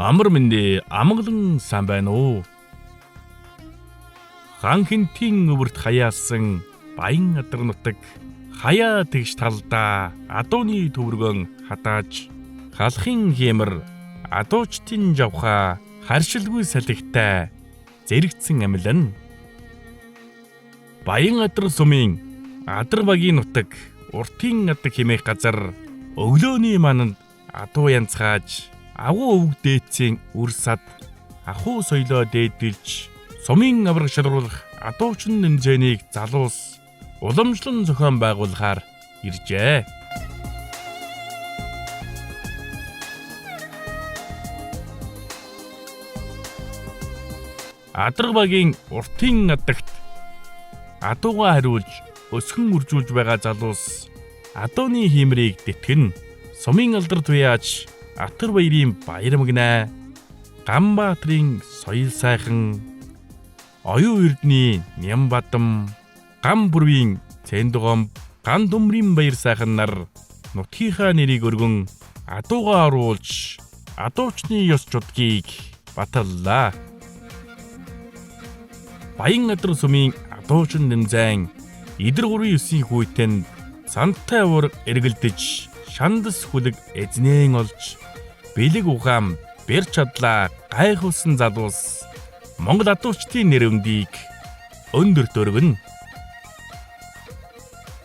Амар мэндэ амгалан сайн байна уу? Хан хинтийн өвөрт хаяасан баян адар нутаг хаяа тэгш талдаа адууны төвөргөн хатааж халахын хэмэр адуучтын жавха харшилгүй салхитай зэрэгцэн амилан баян адар сумын адар багийн нутаг уртын адаг хэмээх газар өглөөний манд адуу янцгааж агуу өвг дээцийн үрсад ахуу соёлоо дээдэлж сумын авраг шалруулах адуучин нэмзэнийг залуус уламжлан зохион байгуулахаар иржээ. Адар багийн уртын адагт адууга хариулж өсгөн үржүүлж байгаа залуус адууны хиймрийг тэтгэн сумын алдар туяаж Атар баярын баяр магнаа Ганбаатрын соёл сайхан оюун эрдний Нямбатам гам бүрийн Цэндгом ган дүмрийн баяр сайхан нар нутгийнхаа нэрийг өргөн адууга оруулж адуучны ёс чудгийг баталлаа. Баян адар сумын адуучин нэмзэн идэр 3-9 хүйтэн сантай уур эргэлдэж шандас хүлэг эзнэн олж бэлэг ухаам бэр чадлаа гайхуулсан залуус Монгол адуучдын нэрвэндийг өндөрт өргөн.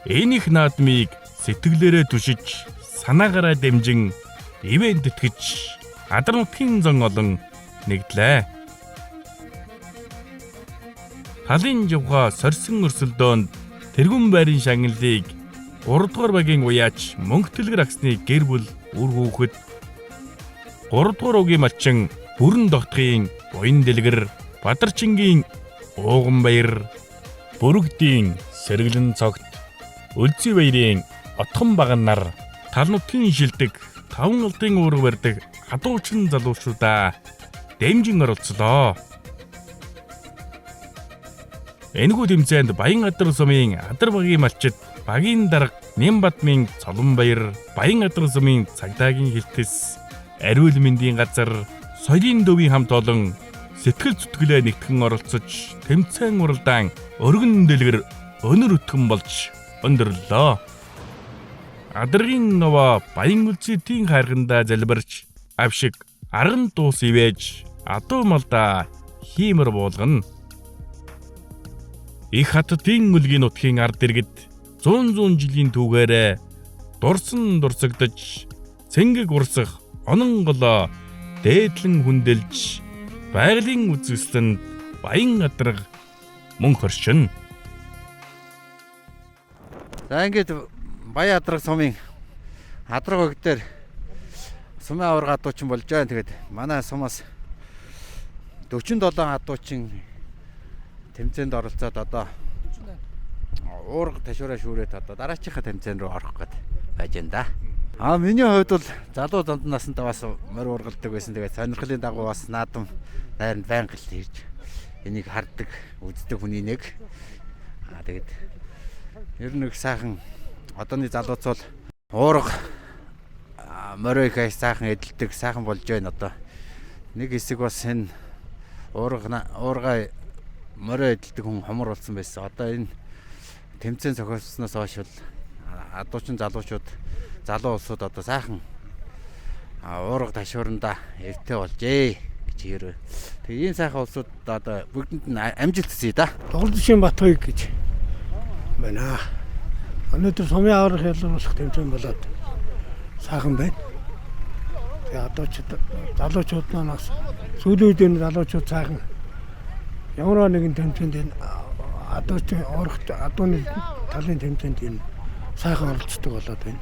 Энийх наадмыг сэтгэлээрээ түшиж санаагаараа дэмжин ивент тэтгэж адар нутгийн зон олон нэгдлээ. Халын жавха сорьсон өрсөлдөөнд тэргүүн байрын шагналыг 3 дугаар багийн уяач мөнгө төлгөр агсны гэр бүл үр хүүхэд 3 дугаар угийн малчин бүрэн тогтхын буян дэлгэр Бадарчингийн ууган баяр бүрэгдийн сэргэлэн цогт Өлзий баярын отхон баган нар тал нутгийн шилдэг 5 алдын уурга барьдаг адуучин залуучуудаа дэмжин оролцлоо. Энэхүү тэмцээнд Баян адар сумын адар багийн малчид багийн дарга Нямбатмын цолон баяр Баян адар сумын цагдаагийн хилтэс ариул мэндийн газар соёлын дөвийн хамт олон сэтгэл зүтгэлээ нэгтгэн оролцож тэмцээн уралдаан өргөн дэлгэр өнөр өтгөн болж өндөрлөө. Адрын нова Баян үлцэтийн хайргандаа залбирч авшиг арган дуус ивэж адуу малда хиймэр буулгана. Их хаттын үлгийн нутгийн ард иргэд 100 жилийн түүгээрээ дурсан дурсагдж цэнгэг урсах онон голоо дээдлэн хүндэлж байгалийн үзэсгэлэнд Баян адарга мөн хоршин. За ингээд Баян адарга сумын адарга баг дээр сумын аварга адуучин болж байгаа. Тэгээд манай сумаас 47 адуучин тэмцээнд оролцоод одоо уурга ташуураа шүүрээд одоо дараачихаа тэмцээн рүү орох гээд байж байна да. Миний хувьд бол залуу занд насандаа бас морь ургалдаг байсан. Тэгээд сонирхлын дагуу бас наадам дайранд байнга л ирж энийг харддаг, үздэг хүний нэг. Тэгээд ер нь их сайхан одооны залууц бол уурга морь их сайхан эдэлдэг, сайхан болж байна одоо. Нэг хэсэг бас энэ уурга морь эдэлдэг хүн хомор болсон байсан. Одоо энэ тэмцээн зохиосноос хойш бол адуучин залуучууд залуу улсууд одоо сайхан уурга ташууранда эвтэй болжээ гэж хэрэг. Тэгээ ийм сайхан улсууд одоо бүгдэнд нь амжилт хүсье да. Тоглолтын Батхыг гэж байна. Өнөөдөр сумын аварга ялруулах тэмцээн болоод сайхан байна. Тэгээ залуучууд маань сүүлийн үед энэ залуучууд сайхан ямар нэгэн тэмцээнд энэ адуучин уурга адууны талын тэмцээнд энэ сайхан оролцдог болоод байна.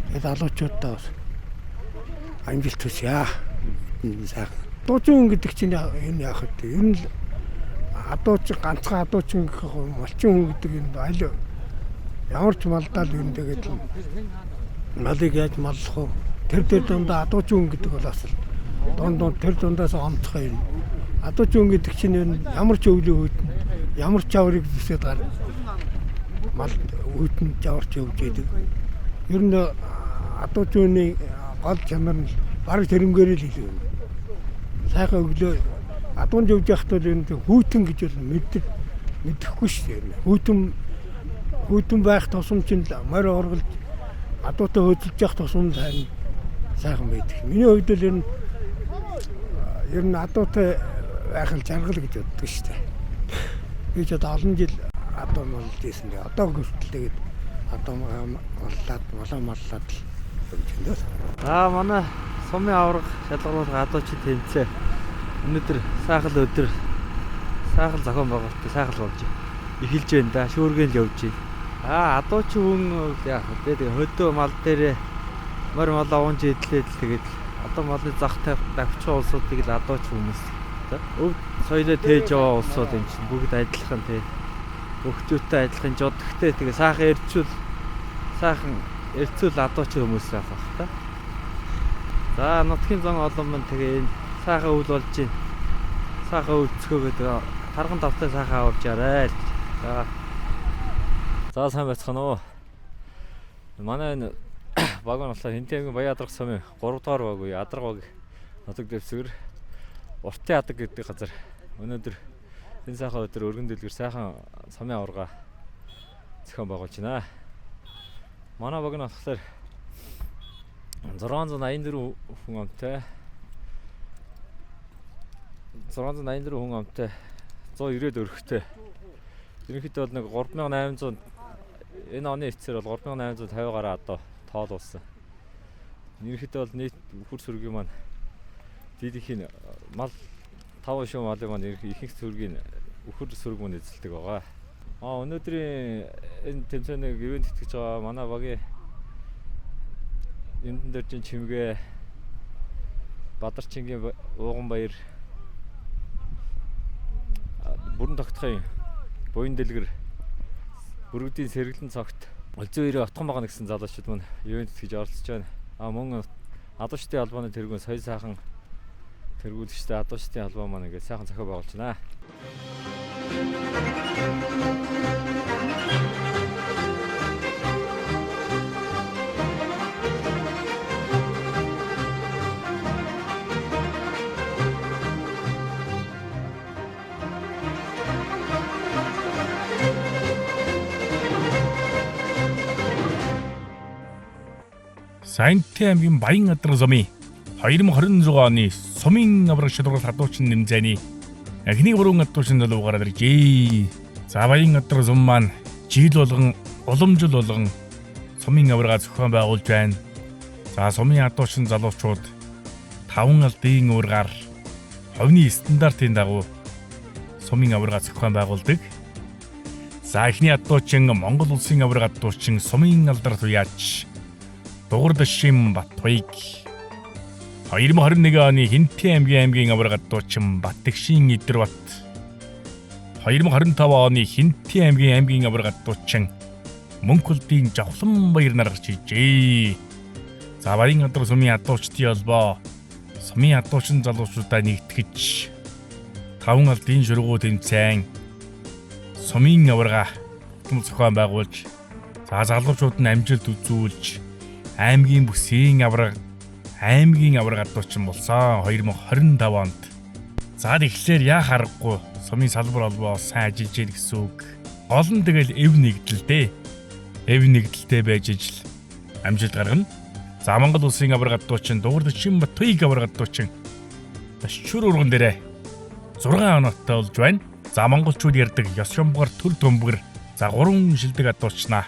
Тэгээд залуучуудаа бас амжилт хүсье. Сайхан. Адуучин хүн гэдэг чинь энэ яах вэ? Ер нь адуучин ганцхан адуучин гэх малчин хүн гэдэг энэ аль ямар ч малдаал юм тэгээд малыг яаж маллах вэ? Тэр дундаа адуучин хүн гэдэг бол бас дунд тэр дундаас онцгой юм. Адуучин хүн гэдэг чинь ямар ч өвлөө хүйтэн ямар ч аврыг зүсээд гар мал хүйтэн жаварч явж идэг. Ер нь адуучны гол чанар нь бараг тэрнгээр л илүү юм. сайхан өглөө адуун явж явахт бол энэ хүйтэн гэж бол мэдэхгүй шүү дээ. Хүйтэн байх тусам чинь морь орголж адуутай хөдөлж явах тусам сайхан байдаг. Миний хувьд л ер нь адуутай байх нь жаргал гэж боддог шүү дээ. Би ч олон жил адуу молд ийсэн дээ. Одоо хүртэл тэгээд адуу моллаад л. Манай сумын авраг шалгаруулах адуучид тэмцээ. Өнөөдөр сайхал өдөр сайхал зохион байгуулалттай сайхал болж эхэлж байна да. Шүүргэн л явж байна. Адуучин хүн яг тэгээд хөдөө мал дээр морь молоо унж идлээд тэгээд одоо малны зах тавьчих улсуудыг л адууч хүмүүс. Өв соёлоо тээж яваа улсууд юм чинь бүгд адилхан тий. Өгчүүтэй адилхан жодгтэй тэгээ сайхан эрцүүл адуучин хүмүүс байх бах та. За нутгийн зан олон мань тэгээ энэ сайхан үйл болж байна. Сайхан өвцгөөгөө тэгээ тарган давтай сайхан аварж ярай л. За сайн байцгаана уу. Манай энэ баг нь болохоор Хинтээ аймгийн Баян Адрах сумын 3 дугаар баг уу Адрах баг нутаг дэвсгэр Уртын адаг гэдэг газар өнөөдөр энэ сайхан өдөр өргөн дэлгэр сайхан сумын аварга зохион байгуулж байна. Манай баг нь болохоор 684 хүн амтай 190 өрхтэй. Ерөнхийдөө бол нэг 3800 энэ оны эцсээр бол 3850 гаруй одоо тоолуулсан. Ерөнхийдөө бол нийт үхэр сүргийн маань дийлхийн мал 5 шуу малын маань ихэнх сүргийн үхэр сүрэг маань эзэлдэг байгаа. Өнөөдрийн энэ тэмцээнийг ивент тэтгэж байгаа манай багийн Эндэн дэржин чимгээ Бадарчингийн Ууган баяр бүрэн тогтхын буян дэлгэр бүрэгдийн сэргэлэн цогт Олзын үерийн отхон байгаа гэсэн залуучууд маань ивент тэтгэж оролцож байна. Мөн адуучдын албаны тэргүүн соёл сайхан тэргүүлэгчтэй адуучдын албаа маань ингээд сайхан зохион байгуулж байна. Хинтээ аймгийн Баян Адрах сумын 2026 оны сумын авраг шалгаруулах адуучин нэмзээний эхний 3 адуучин залуугаар иржээ. За Баян Адрах сум маань жил болгон уламжил болгон сумын аврагаа зохион байгуулж байна. За сумын адуучин залуучууд 5 алдын уургаар хувийн стандартын дагуу сумын аврагаа зохион байгуулдаг. За эхний адуучин Монгол улсын авраг адуучин сумын алдар туяач Дугуйрдашин Батбаяг 2021 оны Хинтээ аймгийн авраг адуучин Батгшин Идэрбат 2025 оны Хинтээ аймгийн авраг адуучин Мөнхөлдийн Жавхлан баяр наргарч ижээ. За Баян Адрах сумын адуучдын холбоо сумын адуучин залуучуудаа нэгтгэж 5 алдын шүргүү тэмцээн сумын аврагаа зохион байгуулж залуучууд нь амжилт үзүүлж аймгийн бүсийн авраг адуучин болсон 2025 онд. За тэгэхээр яах аргагүй сумын салбар холбоо сайн ажиллаж ийн гэсэн үг. Олон тэгэл эв нэгдэлтэй байж ижил амжилт гаргана. За Монгол улсын авраг адуучин Дугуйрдашин Батбаяг авраг адуучин Ташчур урган дээрээ 6 оноотой болж байна. За монголчууд ярьдаг ёс шомбогор төр төмбөр за 3 шилдэг адуучнаа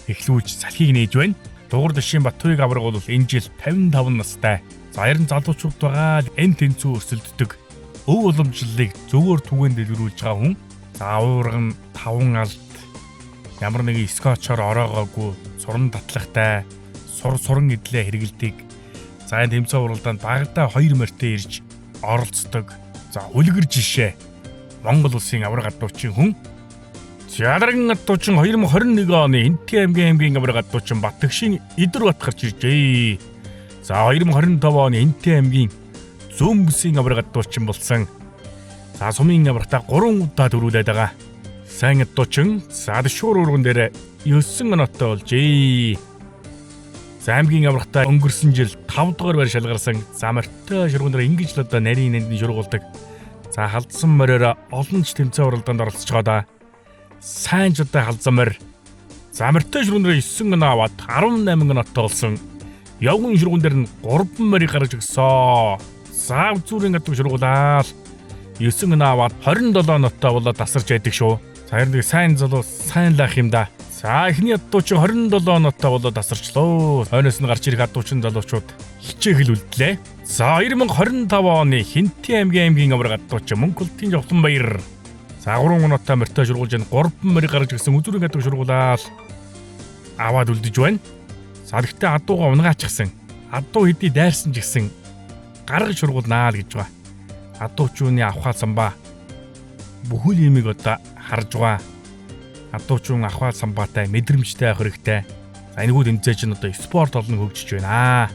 эхлүүлж салхийг нээж байна. Дугуйрдашин Батбаяг авраг бол энэ жил 55 настай. За 90 залуучууд байгаа энэ тэнцүү өрсөлддөг. Өв уламжлалыг зөвөр түгээн дэлгэрүүлж байгаа хүн. За уурга нь 5 алд ямар нэгэн скотчоор ороогоогүй суран татлагтай суран идлээ хэрэгэлдэг. За энэ тэмцээн уралдаанд багадаа 2 морьтой ирж оролцдог. За үлгэр жишээ Монгол улсын авраг адуучин хүн Ядарган адуучин 2021 оны Хинтээ аймгийн авраг адуучин Батгшин Идэрбат гарч иржээ. За 2025 оны Хинтээ аймгийн Зүүн бүсийн авраг адуучин болсон. За сумын аврагтаа 3 удаа төрүүлээд байгаа. Сайн адуучин Садшуур урган дээр 9 оноотой болжээ. За аймгийн аврагтай өнгөрсөн жил 5 дугаар байр шалгарсан. За морьтой шургуунаар ингэж л одоо нарийн нэндийн шургуулдаг. За халдсан мориороо олон ч тэмцээн уралдаанд оролцож байгаа да. Сайн ч одоо халдсан морь. За морьтой шургуунаар 9 гон аваад 18 гоноттой болсон. Явган шургуун дээр нь 3 морийг гаргаж өгсөн. За үзүүрийн гадаг шургуулаад 9 гон аваад 27 ноттой болоод тасарч байдаг шүү. За хэрэг сайн залуу сайн лах юм да. За эхний адуучин 27 ноттой болоод тасарчлоо. Хойноос нь гарч ирэх адуучин залуучууд хичээл үлдлээ. За 2025 оны Хинтээ аймгийн авраг адуучин Мөнхөлтийн Жовлонбаяр. За 3 ноттой морьтой шургуулж 3 морийг гаргаж өгсөн үзүүрийн гадаг шургуулаад аваад үлдэж байна. За гэхдээ адууга унгаачихсан. Адуу хэдий дайрсан ч гэсэн гаргаж шургуулнаа л гэж байгаа. Адуучууны авхаа самбаа бүхэл юмыг одоо харж байгаа. Адуучуун авхаа самбаатай мэдрэмжтэй авах хэрэгтэй. За энэгүй тэмцээ чинь одоо спорт олон хөгжиж байна.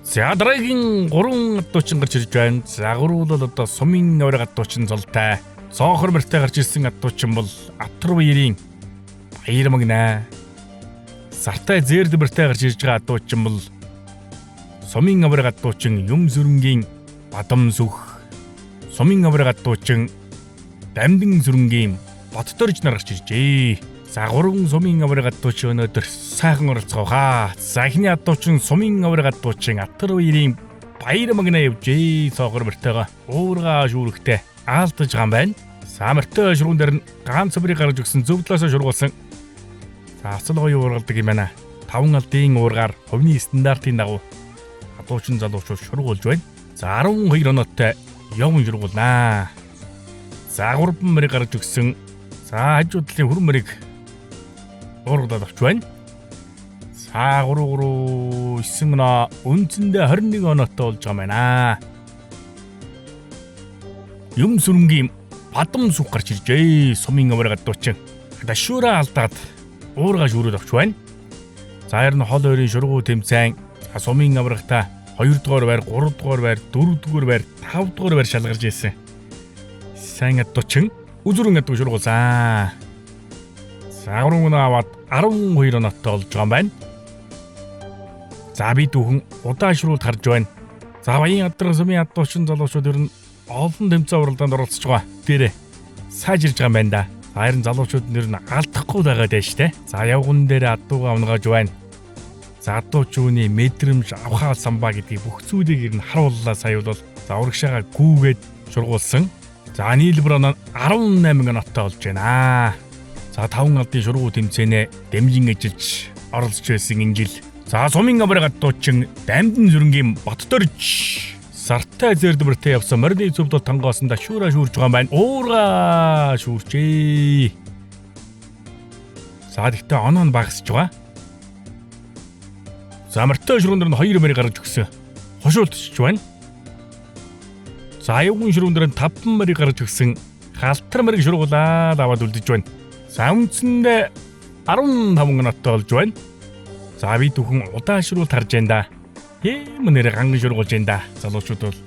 За дараагийн 3 адуучин гарч ирж байна. Загвар бол одоо сумын авраг адуучин золтой. Цоохор морьтой гарч ирсэн адуучин бол Атарбаярын Баяр магнаа. Сартай зээрд морьтой гарч ирж байгаа адуучин бол сумын авраг адуучин Юм сүрэнгийн Бадамсүх. Сумын авраг адуучин Дамдын сүрэнгийн Боттөрж нар гарч иржээ. За 3 сумын авраг адуучин өнөөдөр сайхан оролцоохаа. За эхний адуучин сумын авраг адуучин Атарбаярын Баяр магнаа явжээ. Цоохор морьтойгоо уургаа шүүрэхтэй аалтаж байгаа юм байна. За морьтой шургуун дээр нь ганц морийг гаргаж өгсөн зөвдлөөсөө шургуулсан. За асал гоё уургалдаг юм байна. 5 алдын уургаар хувийн стандартын дагуу адуучин залуучууд шургуулж байна. За 12 оноотой явган шургуулнаа. За 3 морийг гаргаж өгсөн. За хажуудлын хүрэн морийг уургалаад авч байна. За 3 9 оноо үндсэндээ 21 оноотой болж байгаа юм байна. Юм сүрэнгийн Бадамсүх гарч иржээ. Сумын авраг адуучин дашуура алдаад уургаа шүүрээд авч байна. За харин хол ойрын шургуу тэмцээн сумын аврагтай 2 дугаар байр, 3 дугаар байр, 4 дугаар байр, 5 дугаар байр шалгарч ирсэн. Сайн адуучин үзүрэн адуу шургуулсан. За 3 гоноо аваад 12 оноотой болж байгаа юм байна. За би дүүхэн удаа шургуулд харж байна. За баян адрах сумын адуучин залуучууд ер нь олон тэмцээн уралдаанд оролцож байгаа. Дээрээ сайжирж байгаа юм байна да. Харин залуучууд нэр нь алдахгүй байгаа даа штэ. За явган дээр адууга унгааж байна. За адуучууны мэдрэмж авхаа самбаа гэдгийг бүх зүйлийг ер нь харууллаа сая бол. За урагшаага гүүгээд шургуулсан. За нийлбэр оноо 18 оноотой болж байна. За 5 алдын шургуу тэмцээнэ дэмжин ажиллаж оролцож байсан энэ жил. За сумын авраг адуучин Дамдын сүрэнгийн Боттөрж сартай зээрд морьтой явсан морины зөвд тонгоосонд шүүраа шүүрж байгаа юм байна. Уургаа шүүрчээ. За гэхдээ оноо нь багасж байгаа. За морьтой ширүүн дээр нь 2 морийг гаргаж өгсөн. Хошуултч байна. За явган ширүүн дээр нь 5 морийг гаргаж өгсөн. Халтар морийг шургуулаад аваад үлдэж байна. За үндсэндээ 15 гоноттой болж байна. За би дүүхэн удаа ширүүлт харж байна да. Нэрэ ганган шургуулж байна да. Залуучууд бол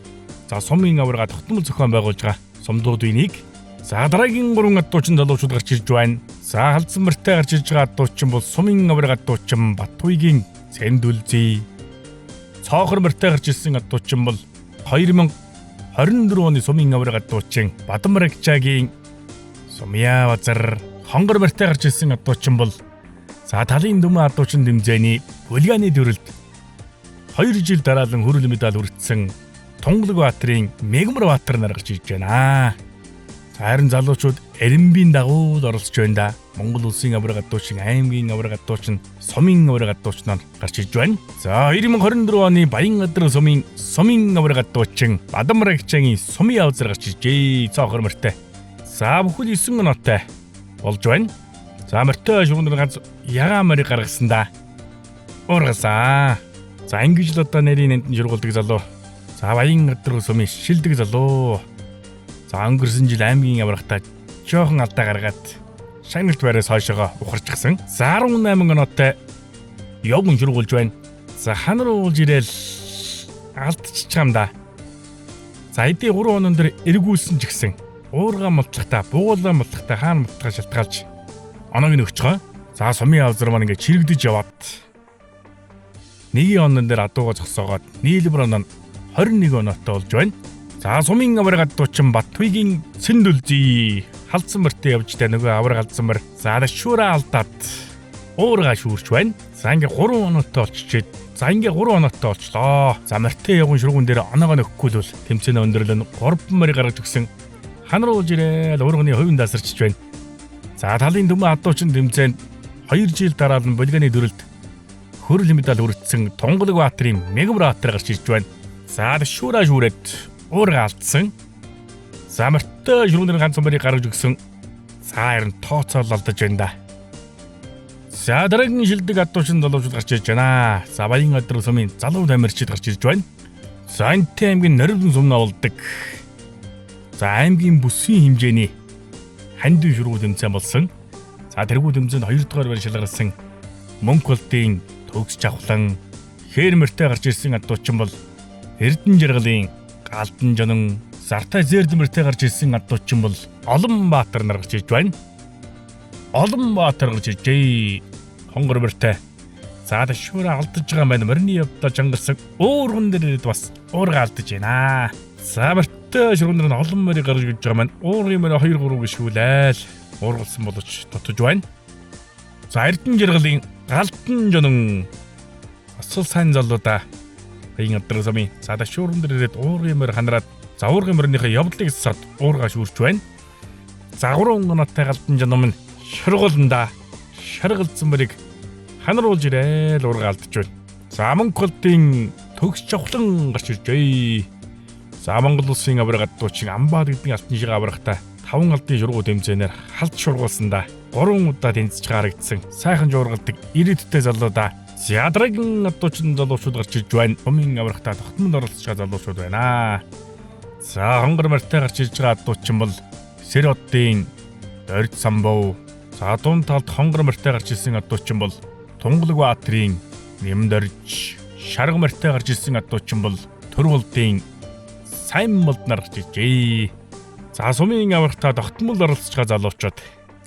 за сумын аврага тогтмол зохион байгуулж байгаа сумдууд үнийг. За дараагийн 3 адуучин залуучууд гарч ирж байна. За халдсан морьтой гарч ирж байгаа адуучин бол сумын аврага адуучин Батуйгийн Цэндүлзий. Цоохор морьтой гарч ирсэн адуучин бол 2024 оны сумын аврага адуучин Бадамрагчаагийн Сумья Базар. Хонгор морьтой гарч ирсэн адуучин бол за талын дүмэн адуучин тэмцээний Булгааны дүрэлт 2 жил дараалан хүрэл медаль хүртсэн Тунгалаг Баатарын Мегмар Баатар нар гарч ирж байна. Харин залуучууд Эренбийн дагуу оролцож байна да. Монгол улсын авраг адуучин, аймгийн авраг адуучин, сумын авраг адуучин нар гарч ирж байна. За 2024 оны Баян Адар сумын авраг адуучин Бадамрагчаагийн Сумья Базар гарч иржээ. Цоохор морьтой. За бүхэл 9 оноотой болж байна. За морьтой шугамд ганц ягаан морийг гаргасан да. Уургасан. За ингэж л одоо нарийн нэнд шургуулдаг залуу. За Баян Адар сумын шилдэг залуу. За өнгөрсөн жил аймгийн аврагтай жоохон алдаа гаргаад шагналт байраас хойшоогоо ухарчихсан. За 18 оноотой явган шургуулж байна. За ханар уулж ирээл алдчихж байгаа юм да. За эдийн 3 онон дээр эргүүлсэн ч гэсэн уурга мултлахтаа, буугалаа мултлахтаа хаана мултлахаа шалтгаалж оноог нь өгч байгаа. За Сумья Базар маань ингээд чирэгдэж яваад 1 онон дээр адууга зогсоогоод нийлбэр оноо 21 оноотой болж байна. За сумын авраг адуучин Батбаягийн Сэндүлзий халдсан мөртөө явжтай нөгөө авраг алдсан мөр. За шүүрэ алдаад уурга шүүрч байна. За ингээ 3 оноотой олччихэд за ингээ 3 оноотой олчлоо. За мөртөө явган шургуун дээр оноогоо нөхгүй л тэмцээнэ өндөрлөн 3 мөрийг гаргаж өгсөн. Ханруулж ирээл уурганы хувийн дасарчж байна. За талын төмөн адуучин тэмцээнд 2 жил дараа нь Болгоны дөрөлд хөрөл медаль хүртсэн Тунгалбаатарын Мегабаатар гарч ирж байна. За шүүрэ шүүрээд уурга алдсан. За мөртөө шургуун дээр ганц мөрийг гаргаж өгсөн. За харин тооцоол алдаж байна да. За дараагийн шилдэг адуучин залуучууд гарч ирж байна. За Баянгадр сумын залуу тамирчид гарч ирж байна. За Энтэй аймгийн Норивлон сумны болдог. За аймгийн бүсийн хэмжээний хандив шургуул тэмцээн болсон. За тэргүү тэмцээнд 2 дугаар байр шалгарсан Монголын төгс жавхлан Хээрмэртэй гарч ирсэн адуучин бол Эрдэнэ жаргалын Галдан Жонон Зартай Зэрдмэртэй гарч ирсэн адуучин бол Улаанбаатар нар гарч ирж байна. Улаанбаатар гарч иржээ. Хонгор мөртэй. За шүүрэ алдаж байгаа маань мөрний явдаа жангарсан уурган дээр бас уурга алдаж байна. За мөртөө шургуун дээр олон мөрийг гаргаж өгч байгаа маань уургын мөр 2-3 гişүүлээл уургалсан боловч тотож байна. За Эрдэнэ жаргалын Галдан Жонон асал сайн залуудаа Баянгадр сумын за шүүрэн дээр ирээд уургын мөр ханараад за уургын мөрнийхээ явдлыг сад уурга шүүрч байна. За 3 оноотой Галдан Жонон минь шургуулнда шаргалцсан мөрийг ханруулж ирээл уурга алдаж байна. За Монголын төгс жавхлан гарч иржээ. За Монгол улсын авраг адуучин Амбаа гэдгийн алтан шиг аврагтай 5 алдын шургуул тэмцээнээр халт шургуулсандаа 3 удаа тэнцэж харагдсан. Сайхан жуургалдаг ирээдүйтэй залуудаа Зядрагын адуучин залуучууд гарч ирж байна. Сумын аврагтай тогтмол оролцож байгаа залуучууд байна. За хонгор мөртэй гарч ирж байгаа адуучин бол Сэродын Дорд Самбов. За дунд талд хонгор мөртэй гарч ирсэн адуучин бол Тунгалбаатарын Нэмдорж. Шарга мөртэй гарч ирсэн адуучин бол Төрвөлдийн Сайн молд нар гарч иржээ. За сумын аврагтай тогтмол оролцож байгаа залуучууд.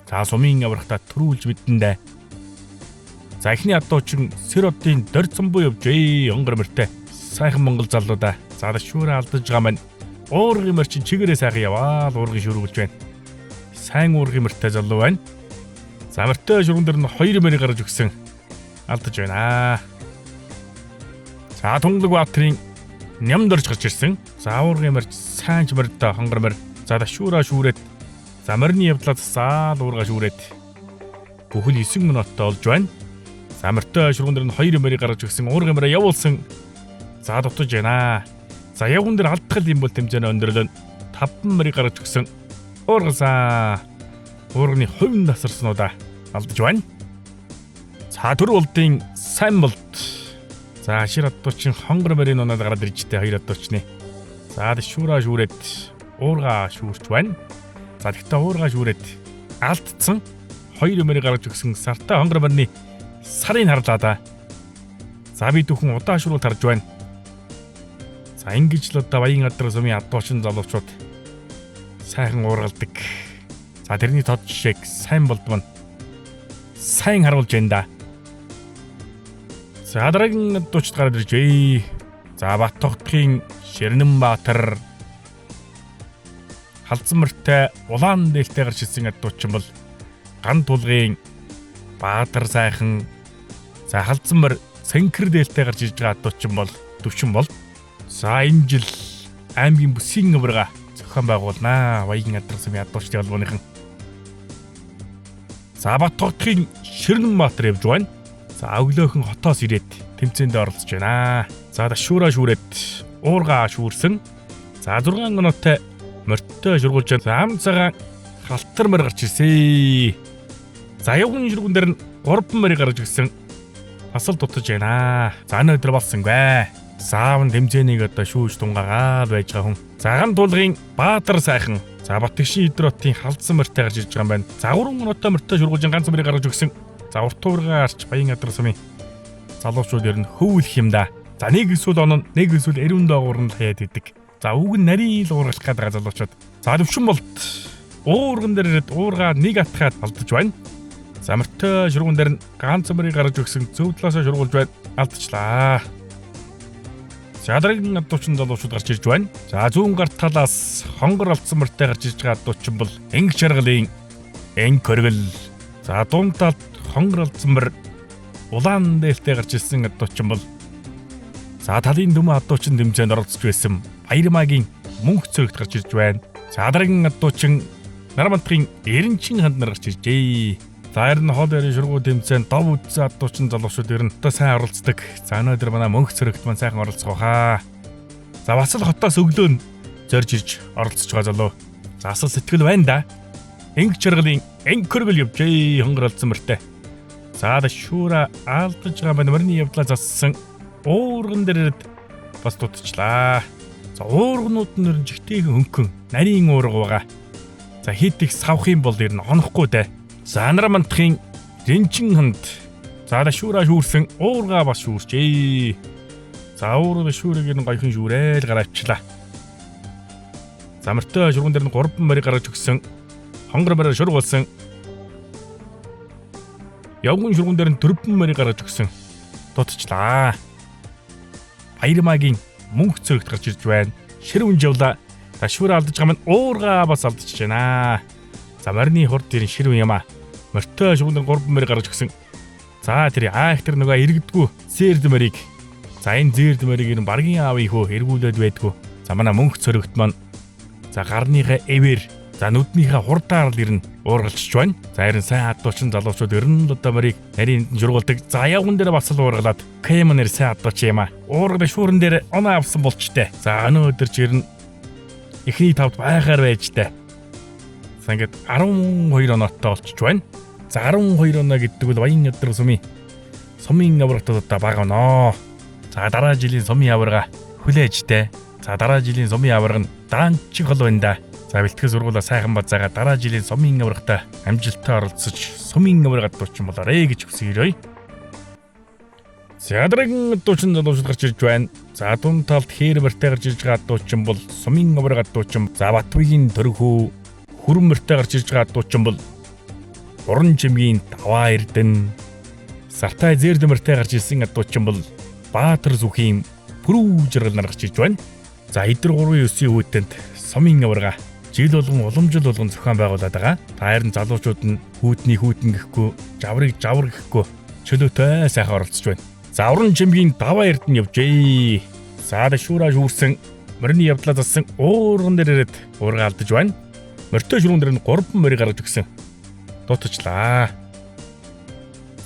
За сумын аврагтай төрүүлж мэдэндээ. За эхний адуучин Сэродын Дорд Самбов явжээ. Хонгор мөртэй сайхан монгол залуудаа. За шүүрэ алдаж байгаа маань уургын мөрчин чигээрээ сайхан яваал уургын шүүрүүлж байна. Сайн уургын мөртэй залуу байна. За мөртэй шургуун дээр нь 2 мөрийг гаргаж өгсөн. Алдаж байна. За Тунгалбаатарын Нямдорж гарч ирсэн. За уургын мөрч сайн ч мөртэй хонгор мөр. За шүүрэ шүүрээд за мөрний явдлаа засаал уурга шүүрээд бүхэл 9 минуттай болж байна. За мөртэй шургуун дээр нь 2 мөрийг гаргаж өгсөн. Уургын мөрөө явуулсан. За дутаж байна. За явган дээр алдтал юм бол тэмцээнэ өндөрлөн 5 мөрийг гаргаж өгсөн. Уургасаа уурганы хувийн дасарснуудаа алдаж байна. За Төрвөлдийн Сайн болд. За шир адуучин хонгор мөрийн оноод гараад иржтэй 2 адуучны. За шүүрэ шүүрээд уурга шүүрч байна. За тэгтээ уурга шүүрээд алдцсан 2 мөрийг гаргаж өгсөн Сартай хонгор мөрний сарын харлаа да. За би түүхэн удаа шүрүүл тарж байна. За ингэж л одоо Баянгадр сумын адуучин залуучууд сайхан уургалдаг. За тэрний тод жишээг сайн болдмон сайн харуулж байна да. За дараагийн адуучд гараад иржээ. За Баттогтгийн Ширнэнбаатар халдсан мөртэй улаан дээлтэй гарч ирсэн адуучин бол Ган тулгын Баатар сайхан. За халдсан мөр Цэнхэр дээлтэй гарч ирж байгаа адуучин бол Төвшин бол. За энэ жил аймгийн бүсийн аврага зохион байгуулнаа. Баянгадр сумын адуучдын холбооныхан. За Баттогтгийн Ширнэнбаатар явж байна. За өглөөхөн хотоос ирээд тэмцээнд оролцож байна. За шүүрэ шүүрээд уурга шүүрсэн. За 6 минуттай мөртөө шургуулж зам цагаан халтар мөр гарч ирсэн. За явган шургуун дээр нь 3 мөрийг гаргаж өгсөн. Бас л дутаж байна. За өнөөдөр болсонгүй. Заавн тэмцээнийг одоо шүүж тунгаагаал байж байгаа хүн. За Ган тулгын Баатар сайхан. За Батгшин Идротын халдсан мөртэй гарч ирж байгаа юм байна. За 3 минуттай мөртөө шургуулж ганц мөрийг гаргаж өгсөн. За урт уургаарч Баянгадр сумын залуучууд ер нь хөвөлөх юм да. За нэг эсвэл оноо нэг эсвэл эрүүн доогуур нь хаяад идэг. За үг нь нарийн л уургалах гэдэг залуучууд. За Төвшин болт уурган дээр ирээд уургаа нэг атгаад алдаж байна. За мөртөө шургуун дээр нь ганц мөрийг гаргаж өгсөн зөв талаасаа шургуулж байна. алдчихлаа. За дараагийн адуучин залуучууд гарч ирж байна. За зүүн гарт талаас хонгор алдсан мөртэй гарч ирж байгаа адуучин бол Энг Чаргалын Энг Көргөл. За дунд талд хонгор алдсан мөр улаан дээлтэй гарч ирсэн адуучин бол за талын дүмэн адуучин дэмжээнд оролцож байсан Баярмаагийн мөнх цэрэгт гарч ирж байна. За дараагийн адуучин Нарамантгийн Эренчин ханд нар гарч иржээ. За харин хоол ярийн шургуу тэмцээнд дов үдсэн адуучин залуучууд ер нь одоо сайн оролцдог. За өнөөдөр манай мөнх цэрэгт маань сайхан оролцох хаа. За бас л хотоос өглөө нь зорж ирж оролцож байгаа залуу. За асал сэтгэл байна да. Энг Чаргалын Энг Көргөл явжээ хонгор алдсан мөртэй. За дэшүүра алдаж байгаа байна. Мөрний явдлаа зассан уурган дээрээ бас дутчлаа. За уургнууд нь жигтэйхэн хөнгөн нарийн уурга байгаа. За хит их савх юм бол ер нь онохгүй дээ. За Нарамантгийн Ринчин ханд за дэшүүра шүүрсэн уурга бас шүүрчээ. За уурга шүүрийг нь гойхон шүүрээл гараавчлаа. За мөртөө шургуун дээр нь 3 морийг гаргаж өгсөн. Хонгор мороор шургуулсан. Явган шургуун дээр нь 4 морийг гаргаж өгсөн. Дутчлаа. Баярмаагийн мөнх цэрэгт гарч ирж байна. Ширвэн жавла ташуур алдаж байгаа маань уурга бас алдчихж байна. За марны хурд дэрэн ширвэн юм а. Мөртөө шугуун дээр 3 морийг гаргаж өгсөн. За тэр аахтар нөгөө иргэдэггүй зээрд морийг. За энэ зээрд морийг ер нь баргийн аавын хөө эргүүлээд байдгүй. За манай мөнх цэрэгт маань за гарныхаа эвэр за нүднийхээ хурдаар л ер нь уургалж байна. За харин сайн адуучин залуучууд ер нь одоо морийг нарийн жургуулдаг. За явган дээр бас л уургалаад Кэмнэр сайн адууч юм а. Уургад шууран дээр оноо авсан болчтой. За өнөөдөр ч ер нь эхний тавд байхаар байж таа. За ингээд 12 оноотой болчих байна. За 12 оноо гэдэг бол Баян Ядар сумын аврагтад одоо бага оноо. За дараа жилийн сумын аврага хүлээжтэй. За дараа жилийн сумын авраг нь даанч хол байна да. За бэлтгэл сургуулаа сайхан базаага дараа жилийн сумын аврагтаа амжилттай оролцож сумын аврагад дуучин болоорой гэж хүсье. За дараагийн дуучин залуучууд гарч ирж байна. За дунд талд хээр мөртэй гарч ирж байгаа дуучин бол сумын аврагад дуучин. За Батбагийн төрхөө хүрэн мөртэй гарч ирж байгаа дуучин бол Уран Жимгийн Даваа Эрдэн. Сартай зээрд мөртэй гарч ирсэн дуучин бол Баатар Зүхийн Пүрүү Жаргал нар гарч ирж байна. За эдгээр 3-9 хүүтэнд сумын аврага жил болгон уламжил болгон зохион байгуулад байгаа. Та харин залуучууд нь хүүтний хүүтэн гэхгүй, жаврыг жавар гэхгүй чөлөөтэй сайхан оролцож байна. За Уран Жимгийн Даваа Эрдэн явжээ. За дэшүүра шүүрсэн мөрний явдлаа зассан уурган дээр ирээд уурга алдаж байна. Мөртөө шүрүүн дээр нь 3 морийг гаргаж өгсөн. Дутчлаа.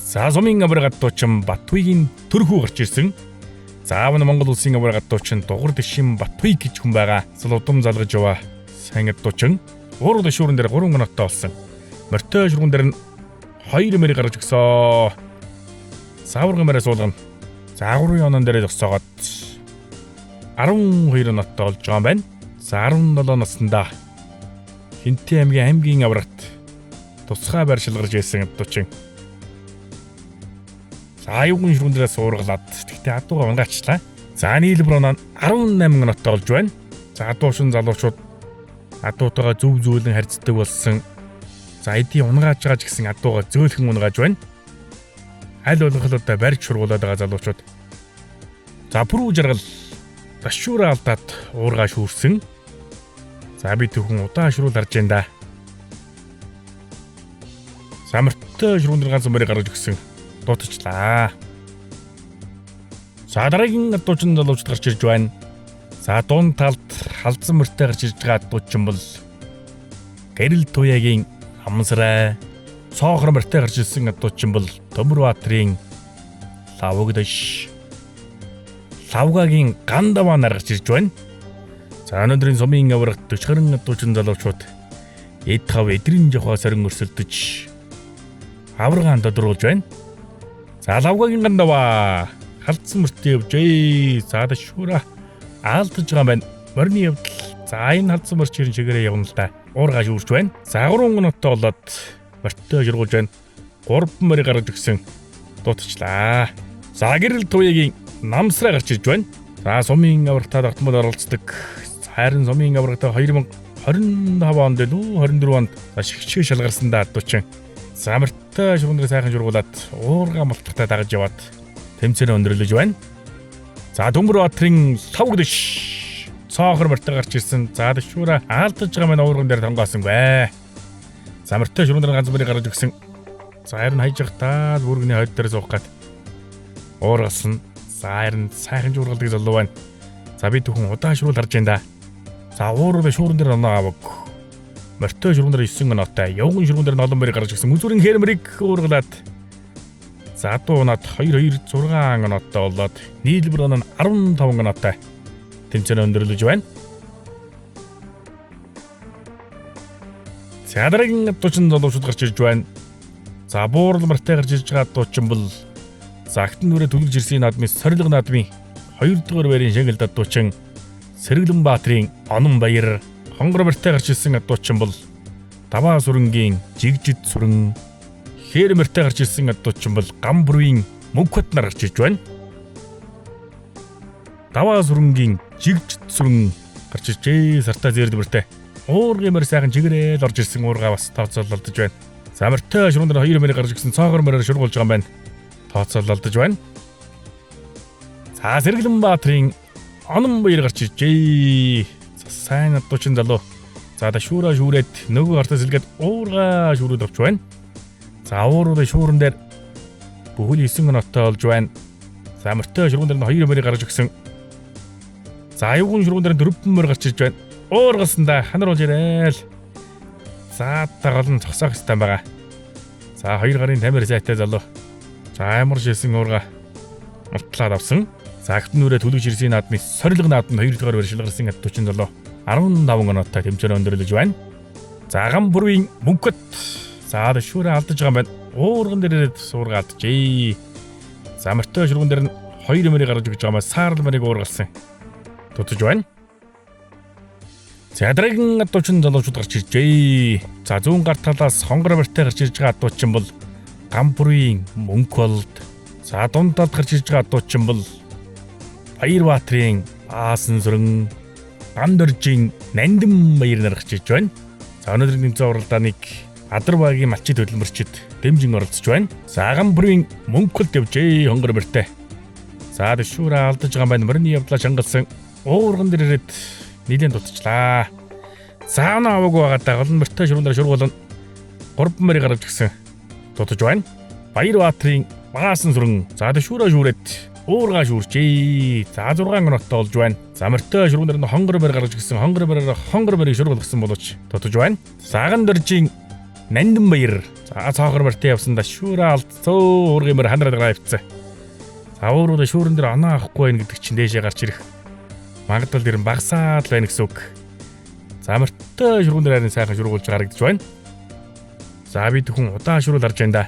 За сумын аврагад дуучин Батбагийн төрхөө гарч ирсэн. За авна Монгол улсын аврагад дуучин Дугар Дэшин Батбай гэж хүн байгаа. Цал удам залгаж яваа. Сайн дуучин. Уурга шүүрэн дээр 3 оноотой болсон. Мөртөө шүрүүн дээр нь 2 морийг гаргаж өгсөн. Саврга мороо суулгана. За 3 онон дээр зогсоогоод 12 оноотой болж байгаа юм байна. За 17 наснда Хинтээ аймгийн аврагт тусгай байр шалгарч байсан дуучин. За аюугын шүрүүн дээрээ суургалаад тэгтээ адууга унгаачлаа. За нийлбэр оноо 18 оноотой болж байна. За адуушин залуучууд адуутайгаа зөв зөвлөн харьцдаг болсон. За эдийн унгааж байгаа ч гэсэн адууга зөөлхөн унгааж байна. Аль болох л одоо барьж шургуулад байгаа залуучууд. За Пүрүү Жаргал ташуура алдаад уургаа шүүрсэн. За би түүхэн удаа шрүүл харж байна да. Самарттай шрүүн дээр ганц морийг гаргаж өгсөн. Дутчлаа. За дараагийн адуучин залуучууд гарч ирж байна. За дунд талд халдсан мөртэй гарч ирж байгаа адуучин бол Гэрэл Туяагийн Амсраа. Цоохор мөртэй гарч ирсэн адуучин бол Төмөрбаатрийн Лавгдаш. Лавгагийн Гандаваа нар гарч ирж байна. За өнөөдрийн сумын аврагт 40 адуучин залуучууд эд хав эдрийн жохоо сорин өрсөлдөж аврагаан тодруулж байна. За Лавгагийн Гандаваа халдсан мөртэй явжээ. За дэшүүра алдаж байгаа байна. Морины явдал. За энэ халдсан мөрч хэрэн чигээрээ явна л да. Уурга шүүрч байна. За 3 оноотой болоод мөртөө жиргуулж байна. 3 морийг гаргаж өгсөн. Дутчлаа. За Гэрэл Туяагийн Намсраа гарч ирж байна. За сумын аврагтад автомод оролцдог. Харин сумын аврагтаа 2025 онд лүү 24 онд шигчгээ шалгарсан да адуучин. За мөртөө шугнэр сайхан жургуулад уурга малтахтай дагаж яваад тэмцээнэ өндөрлөж байна. За Дөнгөрбаатарын лавгдш цоохор мөртө гарч ирсэн. За дэшүүрэ алдаж байгаа маань уурган дээр тонгоосон бай. За мөртөө шүрүүн дээр ганц мөрийг гаргаж өгсөн. За харин хайж явахдаа бүргэний хойд дээр суух гээд уургалсан. За харин сайхан жуургалдаг залуу байна. За би түүхэн удаан шүрүүл харж байна да. За уургал шүүрэн дээр оноо аваг. Мөртөө шүрүүн дээр 9 оноотой. Явган шүрүүн дээр олон мөрийг гаргаж өгсөн. Үзүрийн хермерийг уургалаад. За дуу над 2-2 6 оноотой болоод нийлбэр оноо 15 оноотой. Тэмцээн өндөрлөж байна. За дараагийн дуучин залуучууд гарч ирж байна. За буурал мартай гарч ирж байгаа дуучин бол загтан нүрэ түлгэж ирсэн наадмын сорилго наадмын 2 дугаар байрын шагналдад дуучин Сэргэлэн Баатрын Онон Баяр. Хонгор мартай гарч ирсэн дуучин бол Даваа сүрэнгийн Жигжид сүрэн. Хээр мартай гарч ирсэн дуучин бол Гам бүрийн Мөнхбат нар гарч ирж байна. Даваа сүрэнгийн Жигжид сүрэн гарч иржээ. Сартаа зээрдмэртэй. Уургийн мөр сайхан чигээрэл орж ирсэн уургаа бас тооцоололдож байна. За мөртөө шүрүүн дээр 2 мөрийг гарч ирсэн цоогор мөрөөр шургуулж байгаа юм байна. Тооцоололдож байна. За Сэргэлэн Баатрын Онон Баяр гарч иржээ. Сайн дуучин залуу. За дэшүүрэ шүүрээд нөгөө артаа сэлгээд уургаа шүүрүүд авч байна. За ууруудын шүүрэн дээр бүхэл 9 оноотой болж байна. За мөртөө шүрүүн дээр 2 мөрийг гарч өгсөн. За аюугын шүрүүн дээр 4 мөр гарч ирж байна. Уургалсандаа ханар болж ирээл. За тагалан зогсоох хэвээр байгаа. За 2 гарын тамир сайтай залуу. За амар шилсэн уурга мултлаад авсан. За агтан нүрэ түлгэж ирсэн наадмын сорилго наадмын 2 дугаар байр шилгарсан дуучин залуу 15 оноотой тэмцээн өндөрлөж байна. За Гам бүрийн Мөнхбат. За дэшүүрэ алдаж байгаа юм байна. Уурган дээрээ суурга алдажээ. За мөртөө шүргэн дээр нь 2 мөрийг гаргаж өгч байгаа маа саарл мөрийг уургалсан. Тутаж байна. За дараагийн дуучин залуучууд гарч иржээ. За зүүн гар талаас хонгор барьтай гарч ирж байгаа дуучин бол Гам бүрийн Мөнхбат. За дунд талд гарч ирж байгаа дуучин бол Баярбаатрын Аасан сүрэн. Гамдөржийн Нандин Баяр нар гарч ирж байна. За өнөөдрийн тэмцээн уралдааныг Адарбаагийн малчид хөдөлмөрчид дэмжин оролцож байна. За Гам бүрийн Мөнхбат явжээ хонгор барьтай. За дэшүүрэ алдаж байгаа байна. Мөрний явдлаа шангалсан. Уурган дээр ирээд нийлэн дутчлаа. Цаана аваагүй байгаадаа олон мөртөө шүрүүн дээр шургуулна. 3 мөрийг гаргаж өгсөн. Дутаж байна. Баярбаатрын Аасан сүрэн. За дэшүүрэ шүүрээд уургаа шүүрчээ. За 6 оноотой болж байна. За мөртөө шүрүүн дээр хонгор мөр гаргаж өгсөн. Хонгор мөрийг шургуулсан боловч дутаж байна. Саган дөржийн Нандин Баяр. За цоохор мөртөө явсан дэшүүрэ алдцоо уургийн мөр хандраад гараа ивцээ. За ууруудаа шүүрэн дээр оноо авахгүй байх гэдэг чинь дээшээ гарч ирэх магадлал дэр нь багасаад байна гэсэн үг. За мөртөө шүргүүн дээр харин сайхан шургуулж гарагдж байна. За би түүхэн удаан шүрүүл харж байна да.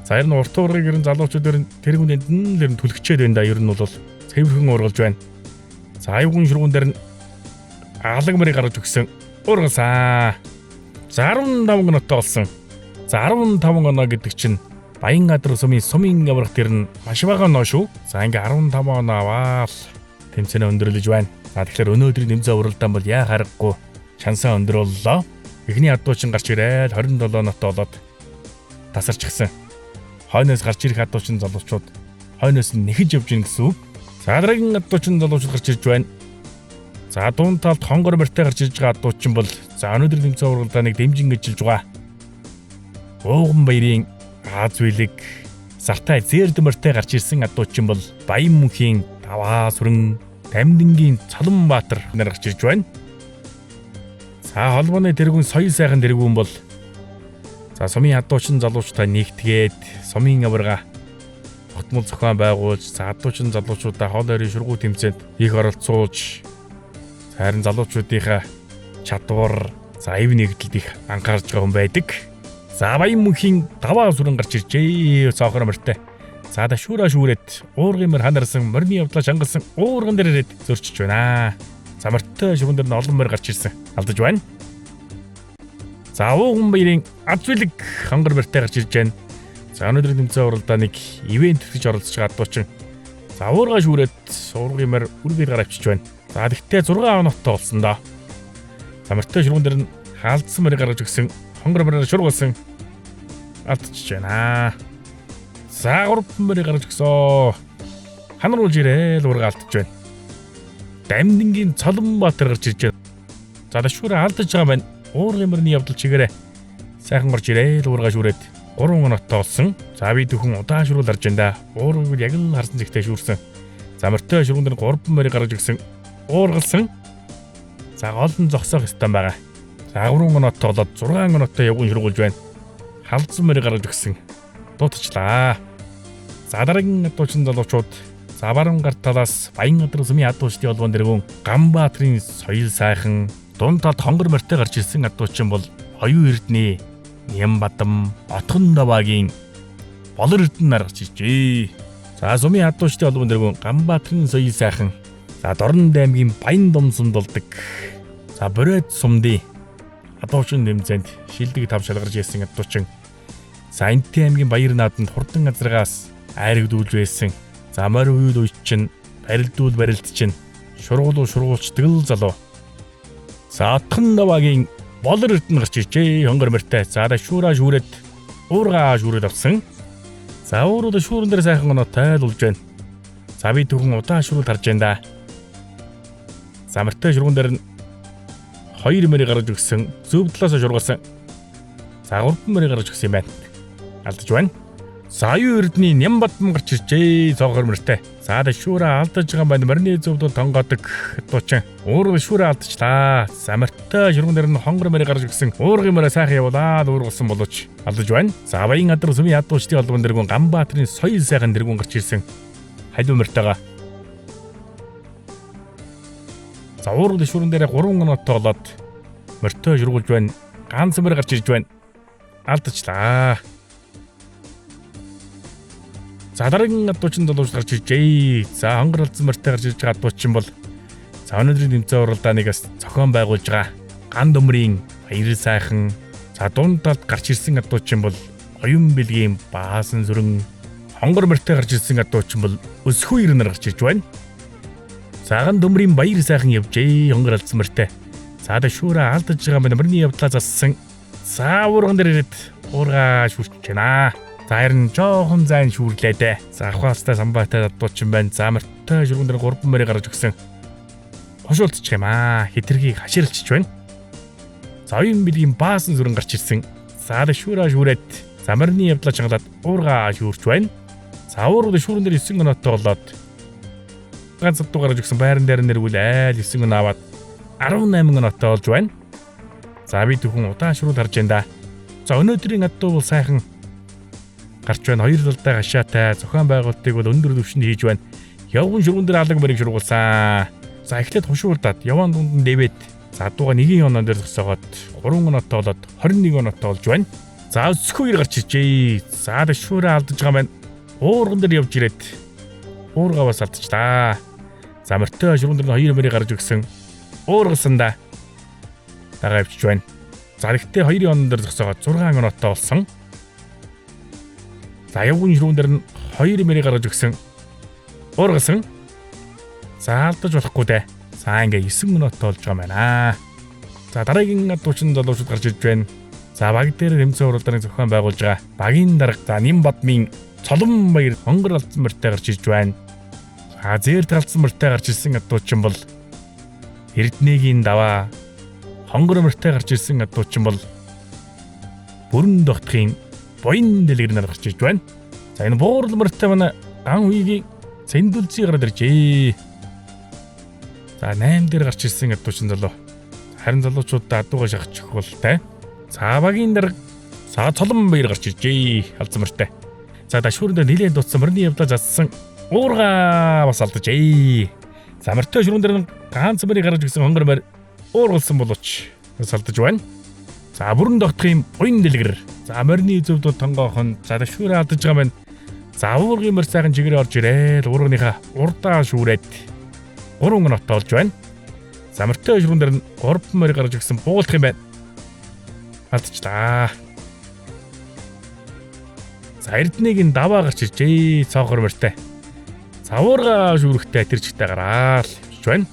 За ер нь урт уургыг ер нь залуучууд тэр хүнэнд нь түлхчээд байна да. Ер нь бол цэвэрхэн уургалж байна. За аюугын шүргүүн дээр нь алаг мөрийг гаргаж өгсөн. Уургалсан. За 15 оноотой болсон. За 15 оноо гэдэг чинь Баянгаадар сумын аврах тэр нь маш бага оноо шүү. За ингээ 15 оноо аваад тэмцээнэ өндөрлөж байна. За тэгэхээр өнөөдрийн тэмцээн уралдаан бол яа харахгүй шансаа өндөрлөлөө. Эхний адуучин гарч ирээл 27 оноотой болоод тасарчихсан. Хойноос гарч ирэх адуучин залуучууд хойноос нь нэхэж явж гин гэсэн үг. За дараагийн адуучин залуучууд гарч ирж байна. За дунд талд хонгор мөртэй гарч ирж байгаа адуучин бол за өнөөдрийн тэмцээн уралдааныг дэмжин ажиллаж байгаа. Ууган Баярын Азвилэг. Сартай зээрдмөртэй гарч ирсэн адуучин бол Баян мөнхийн Даваа сүрэн. Дамдингийн Цолонбаатар нар гарч ирж байна. За холбооны тэргүүн соёл сайхан тэргүүн бол за сумын адуучин залуучуудаа нэгтгээд сумын аварга тогтмол зохион байгуулж за адуучин залуучуудаа хоол ойрын шургуу тэмцээнд их оролцуулж харин залуучуудынхаа чадвар за эв нэгдэлд их анхаарч байгаа хүн байдаг. За Баян мөнхийн Даваа сүрэн гарч иржээ цоохор мөртэй. За дэшүүрэ шүүрээд уургийн мөр ханарсан мөрний явдлаа шангалсан уурган дээр ирээд зөрчиж байна. За мөртөө шүргэн дээр нь олон мөр гарч ирсэн. Алдаж байна. За Ууган Баярын Азвилэг хонгор мөртэй гарч ирж байна. За өнөөдрийн тэмцээн уралдааныг ивент гэж оролцож байгаа адуучин. За уургаа шүүрээд уургийн мөр үргээр гараа авчиж байна. За тэгтээ 6 оноотой болсон доо. За мөртөө шүргэн дээр нь хаалдсан мөрийг гаргаж өгсөн. Хонгор мөрөөр шургуулсан. Алдчихж байна. За 3 мөрийг гаргаж өгсөн. ханаруулж ирээл ургаалтж байна. Дамдингийн Цолонбаатар гарч ирж байна. За дэшүүрээ алдаж байгаа байна. Уургын мөрний явдал чигээрээ сайхан гарч ирээл ургааш үрээд 3 оноотой болсон. За би түүхэн удаан шүрүүл харж байна да. Уургыг яг л харсан зэгтээ шүүрсэн. За морьтой шүрүүн дээр 3 морийг гаргаж ирсэн. Уургалсан. За гол нь зогсоох ёстой байгаа. За 3 оноотой болоод 6 оноотой явган шүргүүлж байна. Халдсан морийг гаргаж ирсэн. Дуутчлаа. За дараагийн атуучин залуучууд Заваран гарт талаас Баянгатар сумын атуучдын холбоон дэргүүн Ганбаатарын соёл сайхан дунд талд хонгор морьтой гарч ирсэн атуучин бол Оюун Эрдэнэ Нямбатам Отгон даваагийн Болор Эрдэнэ гарч ижээ. За сумын атуучдын холбоон дэргүүн Ганбаатарын соёл сайхан. За Дорнод аймгийн Баян Думсанд болдог. За Боройд сумдын атуучин нэмзэнд шилдэг тав шалгарч ирсэн атуучин. За Энтэн аймгийн Баяр нааданд хурдан газаргаас айрагдуулж байсан. За морь уйл уйч чинь барилдуул барилд чинь шургуулуу шургуулчдаг л залуу. За Отгон даваагийн Болор Эрдэнэ гарч ижээ хонгор морьтой. За дэшүүраа шүүрээд уургаа шүүрээд авсан. За уурууд шүүрэн дээр сайхан оноо тайлуулж байна. За би түүхэн удаан шүүрүүд харж байна да. За морьтой шүргэн дээр нь 2 морийг гаргаж өгсөн. Зөв талаас шургалсан. За 3 морийг гаргаж өгсөн юм байна. Алдаж байна. За Оюун Эрдэнэ Нямбатам гарч иржээ цоогоор морьтой. За дэшүүрээ алдаж байгаа байна. Морины зөвд тонгоодог атуучин. Уурга дэшүүрээ алдчихлаа. За морьтой шүргэн дээр нь хонгор морийг гаргаж өгсөн. Уургын морийг сайхан явуулаад уургалсан болооч алдаж байна. За Баянгатар сумын атуучдын холбоон дэргүүн Ганбаатарын соёл сайхан дэргүүн гарч ирсэн. Халиу морьтойгоо. За уурга дэшүүрэн дээр 3 оноотой болоод морьтой шүргүүлж байна. Ганц морь гарч ирж байна. Алдчихлаа. За дараагийн атуучин залууч гарч ижээ. За хонгор алдсан морьтой гарч ирж байгаа атуучин бол за өнөөдрийн тэмцээн уралдаанаас зохион байгуулж байгаа Ган Дүмрийн Баяр сайхан. За дунд талд гарч ирсэн атуучин бол Оюун Бэлгийн Баасан Сүрэн. Хонгор морьтой гарч ирсэн атуучин бол Өсхүү Ирнэр гарч ирж байна. За Ган Дүмрийн Баяр сайхан явжээ хонгор алдсан морьтой. За дэшүүрээ алдаж байгаа морины явдлаа зассан. За уурган дээр ирээд уургаа шүрч байна. За харин жоохон зайн шүүрлээ дээ. За ахваастай самбаатай атуучин байна. За морьтой шүргэн дээр 3 морийг гаргаж өгсөн. Хошуулчих юм аа. Хитрхийг хаширлчиж байна. За Оюун Бэлгийн Баасан Сүрэн гарч ирсэн. За дэшүүрээ шүүрээд за морины явдлаа чангалаад уургаа шүүрч байна. За уургад шүүрэн дээр 9 оноотой болоод ганц атуу гаргаж өгсөн байран дээр нэрвүүл айл 9 оноо аваад 18 оноотой болж байна. За би түүхэн удаан шүрүүл харж байна да. За өнөөдрийн атуу бол сайхан гарч байна. Хоёр талдаа гашаатай зохион байгуулалтыг бол өндөр түвшинд хийж байна. Явган шүргэн дээр алга морийг шургуулсан. За эхлээд хушуулдаад яван дунд нь дэвэд за адууга 1 оноо дээр зогсоогоод 3 оноотой болоод 21 оноотой болж байна. За Өсхүү гарч ижээ. За дэшүүрээ алдаж байгаа байна. Уурган дээр явж ирээд уургаа бас алдчихлаа. За морьтой шүргэн дээр 2 морийг гаргаж өгсөн. Уургалсан да. Дагаа явчих байна. За ихтэй 2 оноо дээр зогсоогоод 6 оноотой болсон. За явган шүргэн дээр нь 2 морийг гаргаж өгсөн. Уургалсан. За алдаж болохгүй дээ. За ингээ 9 оноотой болж байгаа юм байна. За дараагийн атуучин залуучууд гарч ирж байна. За баг дээр тэмцээн уралдааныг зохион байгуулж байгаа багийн дарга за Нямбатмын Цолонбаяр хонгор алдсан морьтой гарч ирж байна. За зээр талцсан морьтой гарч ирсэн атуучин бол Эрдэнэгийн даваа хонгор морьтой гарч ирсэн атуучин бол Бүрэн Дохтын Буян дэлгэр нар гарч ирж байна. За энэ буурал морьтой манай Ган Хуйгийн Цэндүлций гараад иржээ. За 8 дээр гарч ирсэн атуучин залуу. Харин залуучуудаа адуугаа шахчих бол тай. За багийн дарга за Цолонбаяр гарч иржээ. Алдсан морьтой. За дэшүүрэндээ нэлээд дуцсан морины явдлаа зассан. Уургаа бас алдажээ. За морьтой шүргэн дээр ганц морийг гаргаж өгсөн хонгор морь уургалсан болооч бас алдаж байна. За Бүрэн Дохтын Буян дэлгэр. За морины зөвд тонгоохон за дэшүүрээ алдаж байгаа байна. За уургын морь сайхан чигээрээ орж ирээд уургийнхаа урдаа шүүрээд 3 оноотой болж байна. За морьтой шүргэн дээр 3 морийг гаргаж өгсөн буулах юм байна. Алдчихлаа. За Эрдэнэгийн даваа гарч иржээ цоохор морьтой. За уургаа шүүрэхтэй тэр чигтээ гараал явж байна.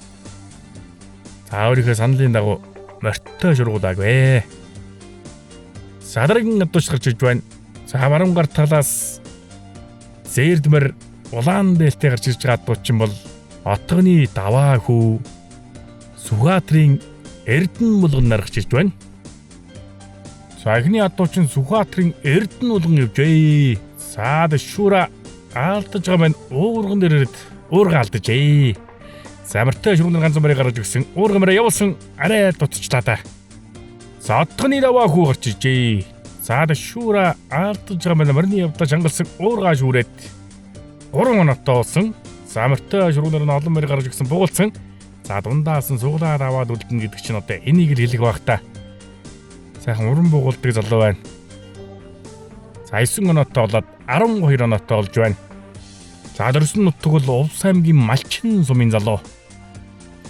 За өөрийнхөө саналын дагуу морьтой шургуулаагүй. За дараагийн адууч гарч ирж байна. За Баруун гар талаас Зээрдмэр улаан дээлтэй гарч ирж байгаа дуучин бол отгоны даваа хүү Сүхбаатарын Эрдэнэ булган наргаж ирж байна. Саяхны дуучин Сүхбаатарын Эрдэнэ булган явжээ. Саад шүүра алдаж байгаа маань уурган дээрээд уурга алдажээ. Самартай шүүрнэр ганц мөрийг гаргаж өгсөн уургамраа явуулсан арай дутчлаа та. Садганы даваа хүү гарч ижээ. Саад шүүра алдаж байгаа маань мөрний явдаа шангалсан уурга шүүрээд 3 оноотой болсон. Самартай шүүрнэр нь олон мөрийг гаргаж өгсөн буулцсан. За дундаас нь суглаад аваад үлдэнэ гэдэг чинь одоо энийг л хэлэх байх та. Сайхан уран буугуулдаг залуу байна. За 9 оноотой болоод 12 оноотой болж байна. За дөрсөн нутг бол Увс аймгийн Малчин сумын залуу.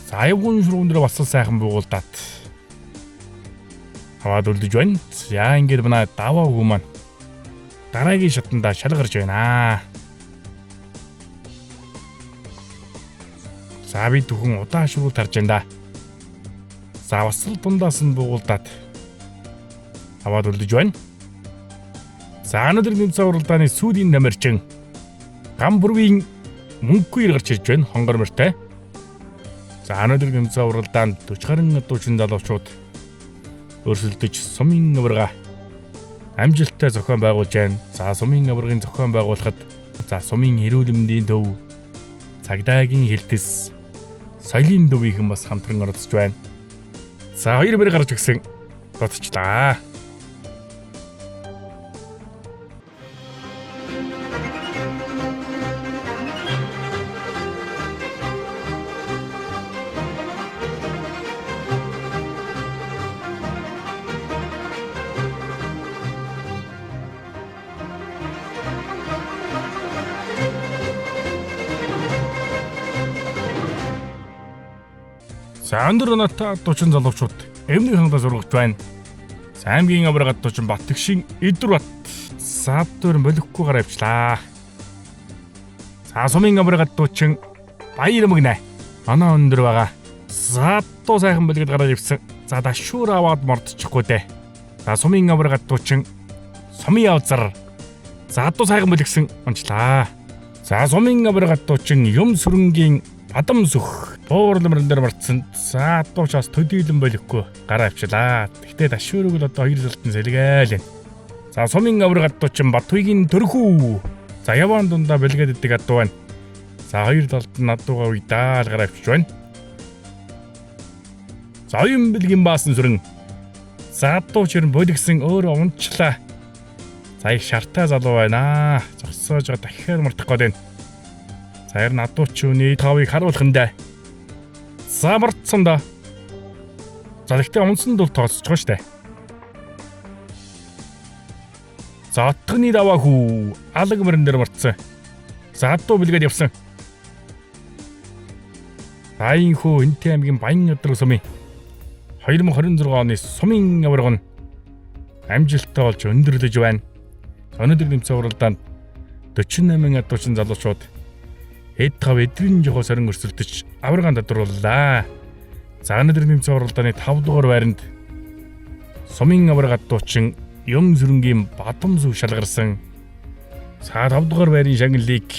За аюун шүрүүнээр бас сайхан буугуулдаад аваад үлдэж байна. За ингээд манай даваа хүү маань дараагийн шатанда шалгарч байна. За би түхэн удаа шүрүүл тарж байна да. За бас л дундаас нь буугуулдаад аваад үлдэж байна. За өнөөдөр нэмсэн уралдааны сүүлийн намарчин Гамбургийн мөнгөгүй гарч ирж байна хонгор мөртэй. За өнөөдөр нэмсэн уралдаанд 40 гаруй дуучин залуучууд өрсөлдөж сумын аварга амжилттай зохион байгуулж байна. За сумын аваргын зохион байгуулахад за сумын эрүүл мэндийн төв, цагдаагийн хэлтэс, соёлын төвийнхэн бас хамтран оролцож байна. За 2 мөр гарч өгсөн дутчлаа. За өндөр оноотой дуучин залуучууд эмнэг хангалтаас ургаж байна. Аймгийн аваргад дуучин Батгшин Идэрбат саадтөр молихгүй гараа явчлаа. За сумын аваргад дуучин Баярмагнаа оноо өндөр байгаа. Саадтуу сайхан бэлгэд гараа явсан. За дашуур аваад мордчихгүй дээ. За сумын аваргад дуучин Сумын явзар заадтуу сайхан бэлгсэн онцлаа. За сумын аваргад дуучин Юм сүрэнгийн Бадам сүх дуурламран дээр марцсан. За дуучаас төдийлөн болихгүй гараа авчлаа. Тэгтээ дашуурыг л одоо 2 салтан сэлгээл байна. За сумын аваргад дуучин Батхүйгийн төрхүү. За яваан дундаа бэлгээд идэг адуу байна. За 2 талд нь адуугаа уйдаал гараа авчиж байна. За оюун бэлгийн баасан сүрэн. За дуучир нь болигсэн өөрөө унчлаа. За их шартай залуу байна. Зогсоож байгаа дахиад мартах гээд байна. За харин адуучны тавыг харуулах нь даа. За мартсан да. За тэгтээ унсан дул тооцож байгаа штэ. За отгоны даваа хүү алаг мөрөн дээр мартсан. За адуу бэлгээд явсан. Баян хүү Энтэй аймгийн Баян өдрөг сумын 2026 оны сумын аварга нь амжилттай болж өндөрлөж байна. Өнөөдөр нэмсэн уралдаанд 48 адуучин залуучууд хэд тав эдрийн жохоо сорин өрсөлдөж аваргаанд тодрууллаа. За өнөөдөр нэмсэн уралдааны 5 дугаар байранд сумын аваргад дуучин Юм сүрэнгийн Бадам сүх шалгарсан. За 5 дугаар байрын шагналыг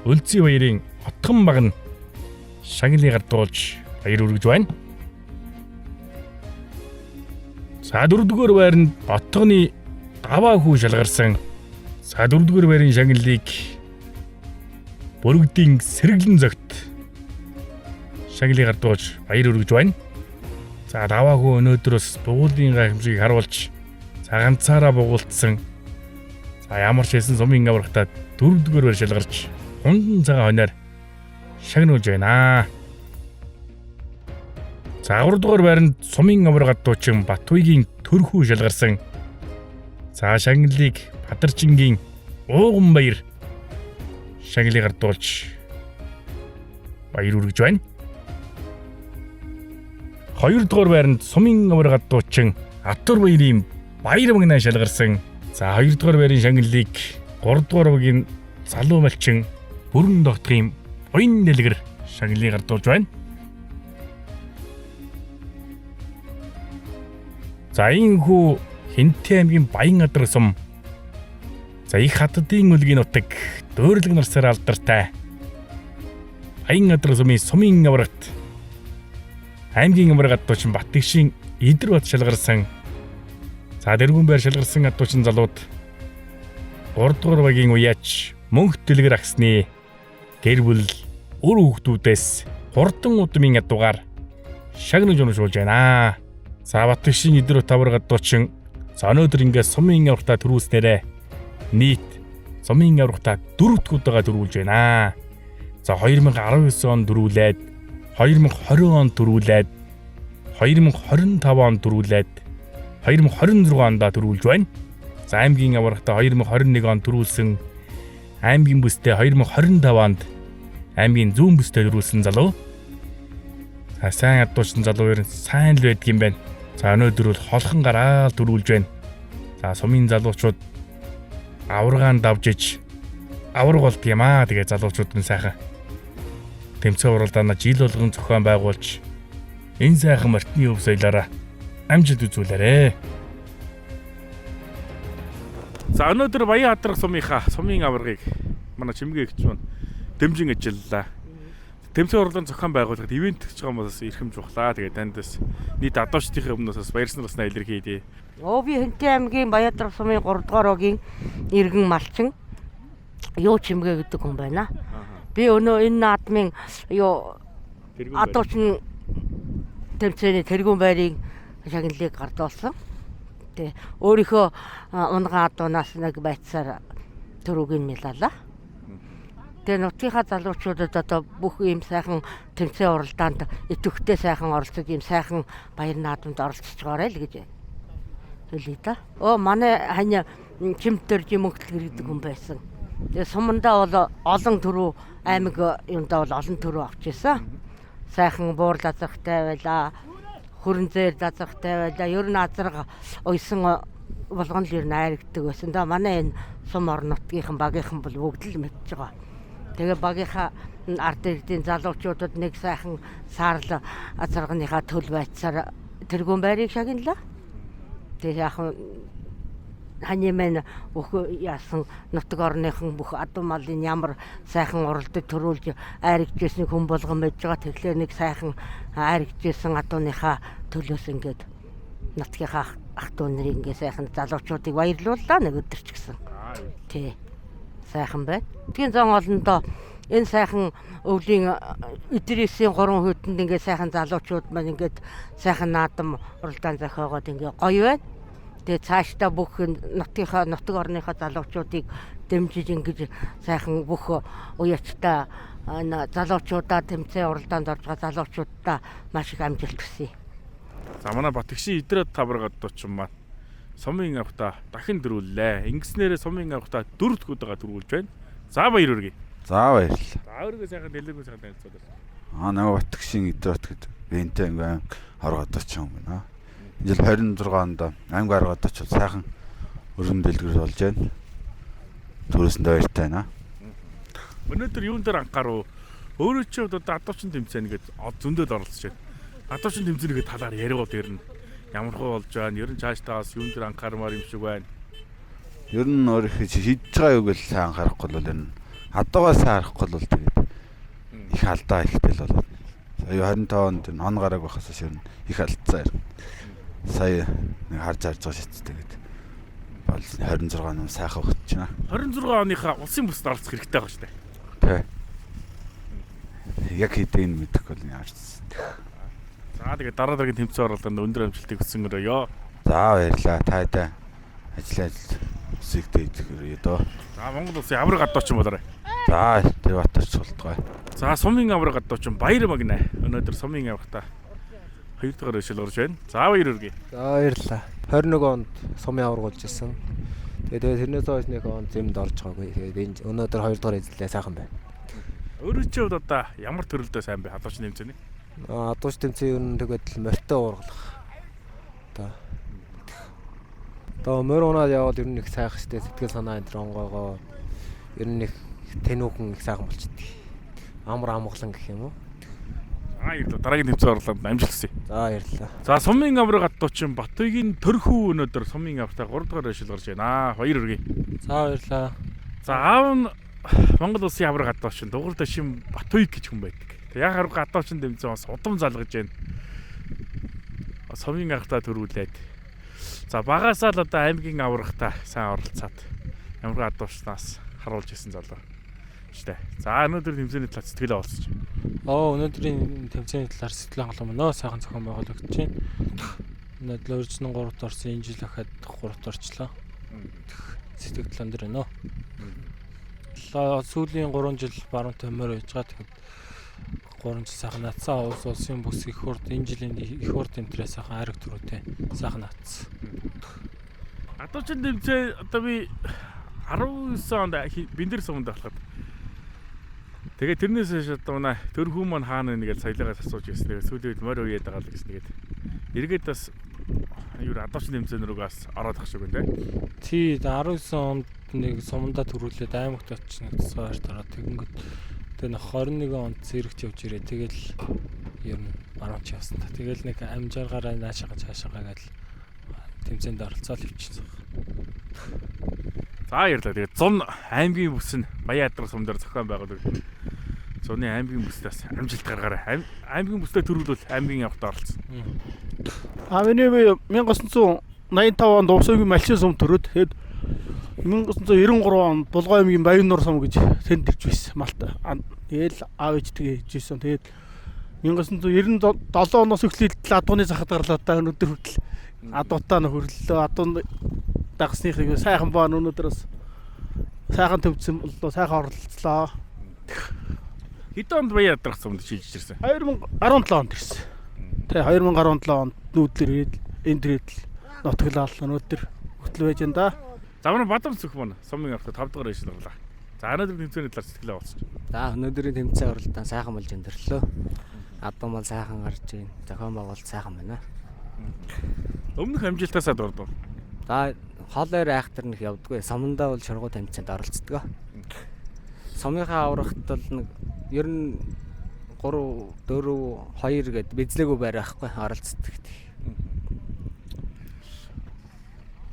Өлзий баярын Отгон баг нь шагналыг гардуулж баяр хүргэж байна. За 4 дугаар байранд Отгоны даваа хүү шалгарсан. За 4 дугаар байрын шагналыг Бүрэгдийн Сэргэлэн зогт шагналыг гардуулж баяр хүргэж байна. За даваа хүү өнөөдрөөс буулын гайхамшиг харуулж за ганцаараа буулцсан. За ямар ч хэсэн сумын аврагтаа 4 дугаар байр шалгарч хундан цагаан хоноор шагнуулж байна. За 3 дугаар байранд сумын аврагад дуучин Батхүйгийн төрхүү шалгарсан. За шагналыг Бадарчингийн Ууган баяр шагналыг гардуулж баяр хүргэж байна. 2 дугаар байранд сумын аваргад дуучин Атур баярын Баярмагнаа шалгарсан. За 2 дугаар байрын шагналыг 3 дугаар багийн Залуу малчин Бүрэн тогтхын Буян дэлгэр шагналыг гардуулж байна. За энэ хүү Хинтэй аймгийн Баян өдрөг сум. За их хатдын үлгийн нутаг дөөрлөг нарсаар алдартай Баянгатар сумын аврагт аймгийн авраг атуучин Баттгшийн Идэр бат шалгарсан за дэргүүн байр шалгарсан атуучин залууд 3 дугаар багийн уяач мөнх дэлгэр агсны гэр бүл үр хүүхдүүдээс хурдан удмын адуугаар шагнаж уншуулж байна. За Баттгшийн Идэр бат авраг атуучин за өнөөдөр ингээд сумын аврагтаа төрүүлснээрээ нийт сумын аврагтаа 4 дахь удаага төрүүлж байна. За 2019 он төрүүлээд 2020 он төрүүлээд 2025 он төрүүлээд 2026 онд төрүүлж байна. За аймгийн аврагтаа 2021 он төрүүлсэн аймгийн бүстэй 2025 онд аймгийн зүүн бүстэй төрүүлсэн залуу. За сайн адуучин залуу ер нь сайн л байдгийм байна. За өнөөдөр бол холхон гараал төрүүлж байна. За сумын залуучууд аврагаан давжиж авраг болдгийм аа. Тэгээ залуучууд нь сайхан тэмцээн уралдаанаа жил болгон зохион байгуулж энэ сайхан мартны өв соёлоороо амжилт үзүүлээрэ. За өнөөдөр Баян Хатрах сумын аврагыг манай чимгээ ихч маань дэмжин ажиллалаа. Тэмцээн уралдаан зохион байгуулахад ивент гэж байгаа юмас эрхэм жухлаа. Тэгээ тандас нийт адуучдын өмнөөс баярсан наснаа илэрхийлье. Би Хэнтэй аймгийн Баян Хатрах сумын 3 дугаар огийн иргэн малчин юу чимгээ гэдэг хүн байна. Би өнөө энэ наадмын адуучин тэмцээний тэргүүн байрыг шагналыг гардуулсан. Тэ өөрийнхөө унган адуунаас нэг байцаар төрөгийн мэлалаа. Тэгээ нутгийнхаа залуучуудад одоо бүх ийм сайхан тэмцээн уралдаанд идэвхтэй сайхан оролцож ийм сайхан баяр наадамд оролцож байгаарай л гэж хэлээ та. Манай хань чимтэр жимөгтөл гэдэг хүн байсан. Тэгээ сумандаа бол олон төрөө аймаг юмдаа бол олон төрөө авч ирсэн. Сайхан буур лазархтай байлаа. Хөрөн зээр лазархтай байлаа. Ер нь азарга уйсан болгоно л ер нь айрагддаг байсан. Да манай энэ сум орон нутгийнхан багийнхан бол бүгд л мэдж байгаа. Тэгээ багийнхаа ард иргэдийн залуучуудад нэг сайхан саарл азарганыхаа төл байцаар тэргүүн байрыг шагналаа. Тэгээ яахан ханьмэн бүх яасан нутаг орныхан бүх адуу малын ямар сайхан уралдад төрүүлж айрагчсэн хүн болгон мэдж байгаа. Тэгэхээр нэг сайхан айрагчсэн адууныхаа төлөөс ингээд нутгийнхаа ах トゥ нарыг ингээд сайхан залуучуудыг баярлууллаа нэг өдөр ч гэсэн. Тий. Сайхан байна. Эдгээр зан олондоо энэ сайхан өвлийн Идрисийн 3 хүйтэнд ингээд сайхан залуучууд маань ингээд сайхан наадам уралдаан зохиогоод ингээд гоё байна. Тэгээ цаашдаа бүх нутаг орныхоо залуучуудыг дэмжиж ингэж сайхан бүх уяачтай залуучуудаа тэмцээн уралдаанд орж байгаа залуучуудаа маш их амжилт хүсье. За манай Баттгшийн Идэр бат авраг атуучин маань сумын аврагтаа дахин дөрүүллээ. Ингэснээрээ сумын аврагтаа 4 дахь удаага дөрвүүлж байна. За баяр хүргэе. За баярлалаа. За өөрийгөө сайхан дэлгэрэнгүй сайхан танилцуулъя. Нөгөө Баттгшийн Идэр бат гэдэг Бэнтэй аймгийн авраг атуучин юм байна. Энэ жил 26 онд аймгийн авраг атууч сайхан өргөн дэлгэр болж байна. Төрөөсөндөө баяртай байна. Өнөөдөр юун дээр анхаарав? Өөрөө ч одоо адуучин тэмцээн гээд зөндөд оролцож байна. Адуучин тэмцээний талаар яриагоо дээр нь ямар хөө болж байна? Ер нь цаашдаагаас юун дээр анхаармаар юм шиг байна? Ер нь өөрөө хийж байгаа юуг л сайн анхаарахгүй бол ер нь адуугаас харахгүй бол тэгээд их алдаа ихтэй л болоод. Сая 25 онд он гараг байхаас ер нь их алдсан. Сая нэг харж байгаа шаттай тэгээд бол 26 он сайхан өгч байна. 26 оныхаа улсын бүсд оролцох хэрэгтэй байгаа шүү дээ. Тэ. Яг хэдийн мэдэхгүй бол яарчсан. За тэгээд дараа дараагийн тэмцээн оролдоонд өндөр амжилтыг хүсэн өрөөё. За баярлалаа. Таатай ажил үсэгтэй идэх дөө. За Монгол улсын авраг адуучин болоорой. За тэр батарч болтгой. За сумын авраг адуучин Баяр Магна өнөөдөр сумын аврагтаа 2 дахь өшөл орж байна. За баяр хүргэе. За баярлалаа. 21 онд сумын авраг болж ирсэн. Тэгээд тэрнээс хойш нэг он зэмд орж байгаагүй. Тэгээд өнөөдөр 2 дахь эзлээ сайхан байна. Өөрөө ч одоо ямар төрөлдөө сайн бэ адуучин тэмцээний? Адууч тэмцээн ер нь тэгээд л морьтой уургалах. Одоо морь унаад яваад ер нь их сайхан штэ сэтгэл санаа энэ онгоогоо ер нь их тэнүүхэн их сайхан болчихдээ. Амар амгалан гэх юм уу? Баярлалаа. Дараагийн тэмцээн орлоонд амжилт хүсье. За баярлалаа. За сумын авраг адуучин Батбаягийн төрхүү өнөөдөр сумын аврагтаа 3 дахь өшөл гарч байна. Баяр хүргэе. За баярлалаа. За аав нь Монгол улсын авраг гадуучин Дугуйр Дашин Батуйг гэж хүн байдаг. Тэгээ яг авраг гадуучин тэмцээн бас удам залгаж байна. Сумын агтаа төрүүлээд. За багасаа л одоо аймгийн аврагтаа сайн оролцоод ямар гадуучнаас харуулж исэн залуу штэ. За өнөөдөр тэмцээний талаар сэтгэлээ олсож. Өнөөдрийн тэмцээний талаар сэтгэл хангалуун нөө сайхан зохион байгуулагдаж байна. Өнөөдөр 3-т орсон энэ жил ахад 3-т орчлоо. Сэтгэл өндөр байна. Сүүлийн 3 жил баруун төмөр байж байгаа. Тэгэхэд 3 жил сайхан наацсан улсын бүс их хурд энэ жилийн их хурд тэмдрээс сайхан ариг төрөөтэй сайхан наацсан. Гадуучин тэмцээн одоо би 19 онд Бэндэр суманд болоход. Тэгээ тэрнээс хойш одоо манай төрхүү маань хаана нэг л соёлоогоос асууж ирсэн. Тэгээ сүүлийн үед морь уяад байгаа л гэсэн. Тэгээд эргээд бас юу гадуучин тэмцээн рүү бас ороод ах шиг байна те. Тий 19 онд нэг сумандаа төрүүлээд аймагт очиж нэг цааш дараа тэгэнгүүт тэгээ 21 онд зэрэгч явж ирээ. Тэгэл ер нь баруун ч явсан та. Тэгэл нэг амжааргаараа наашаага цаашаагаа гэл тэмцээнд оролцоод ивчихсэн. За ярьлаа. Тэгээд 100 аймгийн бүс нь Баян Ядрах сумдаар зохион байгуулдаг. Зуны аймгийн бүстээс амжилт гаргаарай. Аймгийн бүстэй төрүүлвэл аймгийн явахад оролцсон. Миний 1985 онд Увсгийн Малчин сум төрөөд тэгээд 1993 онд Булган аймгийн Баяннуур сум гэж тэнд ирж байсан. Малта. Тэгэл аав ээжтэйгээ хийжсэн. Тэгээд 1997 оноос эхлээд адууны захад гарлаа та өнөөдөр хүртэл адуутаа хөрлөлөө. Адуун дагсных сайхан баа өнөөдрөөс сайхан төвцсөн боллоо, сайхан оролцлоо. Хэдэн онд Баян Ядрах сумд шилжиж ирсэн? 2017 онд ирсэн. Тэ 2017 онд нүүдлэр ирээд энд ирээд нутаглал өнөөдөр хөтөл байж энэ да. За манай Бадам цөх маань сумын авто 5 дугаар ишин орлаа. За өнөөдөр тэмцээний талаар сэтгэлээ олсож. За өнөөдрийн тэмцээн оролтоо сайхан болж өндөрлөө. Адуу мал сайхан гарч ийн. Зохион байгуулалт сайхан байна. Өмнөх амжилтаасаа дурдв. За хоолойр айхтар нэг явдггүй. Сумандаа бол шургуу тэмцээнд оролцдог. Сумынхаа аврагт бол нэг ер нь 3 4 2 гэд бизлээгүй байр байхгүй оролцдог.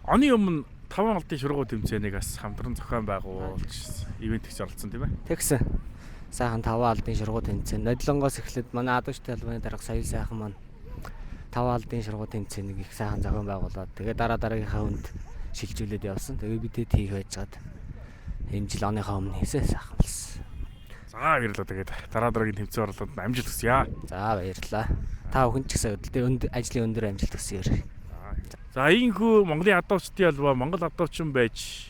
Оны өмнө 5 алтын шургуу тэмцээнийг бас хамтран зохион байгуулж ивент хийж оролцсон тийм ээ. Тэгсэн. Сайхан 5 алтын шургуу тэмцээн. Нодлонгоос эхлээд манай Адууштай албаны дарга соёл сайхан маань 5 алтын шургуу тэмцээнийг их сайхан зохион байгуулад тэгээ дараагийнхаа хүнд шилжүүлээд явсан. Тэгээ бидэд хийх байжгаад энэ жил оныхаа өмнө хийсэн сайхан болсон. За баярлалаа. Тэгээд дараагийн тэмцээн орлоод амжилт хүсье. За баярлалаа. Та бүхэн ч гэсэн өдөртөө ажлын өндөр амжилт хүсье. За ийхүү Монголын адуучдын албаа Монгол адуучин байж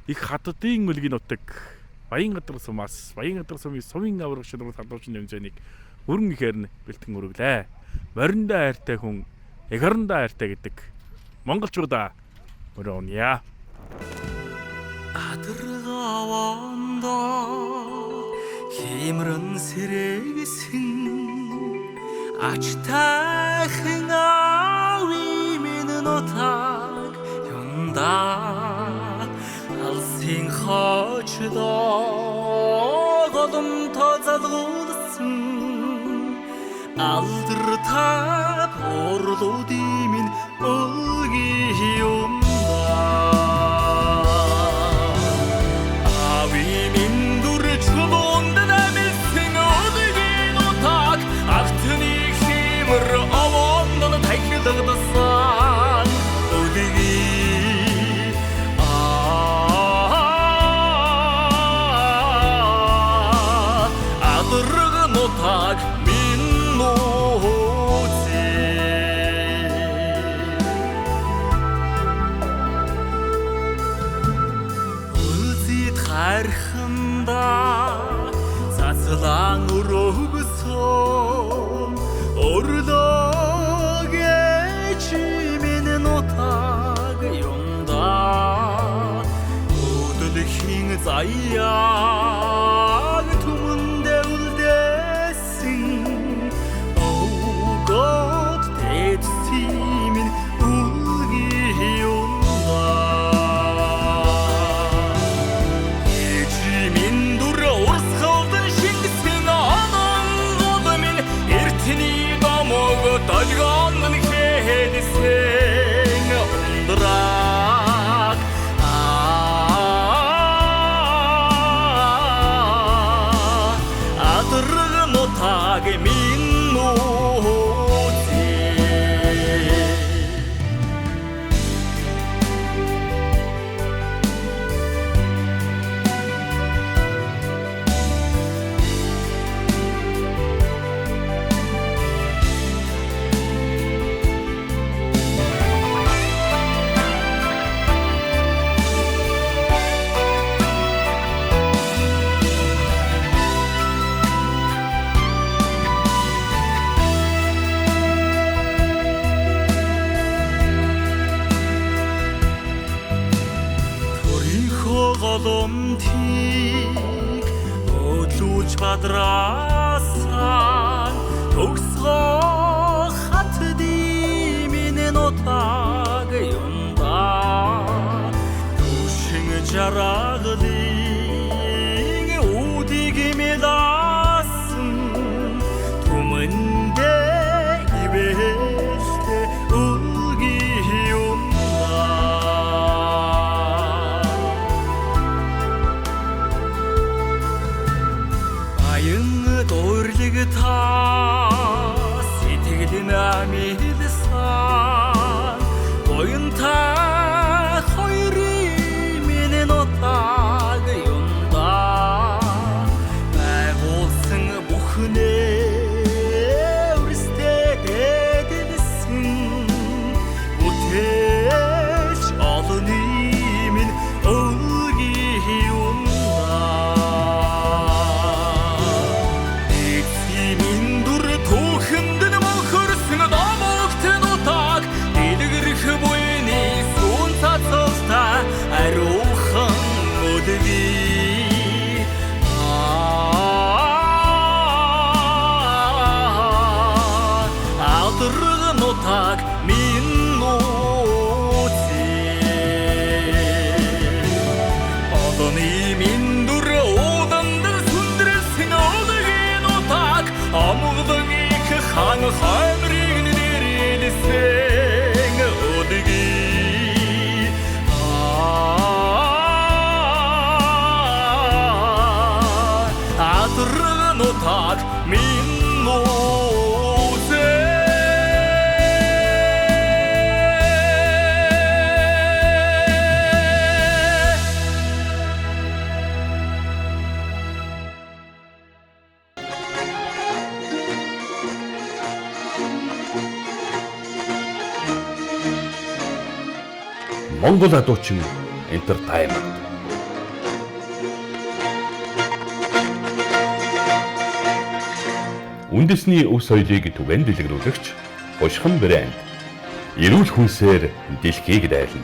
их хатдын мөлгийн нутаг Баян Ядрах сумаас Баян Ядрах сумын сумын авраг шилрүүл адуучин тэмцээнийг өргөн ихээр нь бэлтэн өргөлээ. Мориндоо хайртай хүн, эх орондоо хайртай гэдэг монголчуудаа мөрөөния. 아들아원다 힘은 세례기신 아치타흥 아위미는 오탁 연다 알싱 허치다 거둠 터자도드슨 알드르타 보르도디민 어기온다 Dağdasan ödegi adırgın otak min nozi Ulzi tarhında saçılan ruhgusun orada Zayag tumunda uldesin Oh God tetsimin ulgiyunda Ecimin dura ors kaldın şingsin anam odamin Ertini damogu dalganın kedisin Ondırak боломтыг өдлөж бадраасан төгсгөө хат димэн отаг юнда түшин жаргалын үдиг мэдасан түмэндэ ивэште үлги юнда аян дуурлыг та сэтгэлийн амилсан гоёнта хоёрын минь нотаг юнда байгуулсан бүхнээ үрстэй дэдэлсэн бүтээж олны минь өвги юнда эцгийн дүр түүхэнд мохорсон домогт нутаг дэлгэрэх буйны сүүн цацалта ариухан өдгий алдраг нутаг минь одны минь дүр уданд сүндрэлсэн өдгийн нутаг амгдан их хан хоймрыг нэрэлсэн өдгий алдраг нутаг минь Монгол адуучин entertainment. Үндэсний өв соёлыг түгээн дэлгэрүүлэгч Хушхан брэнд эрүүл хүнсээр дэлхийг дайлна.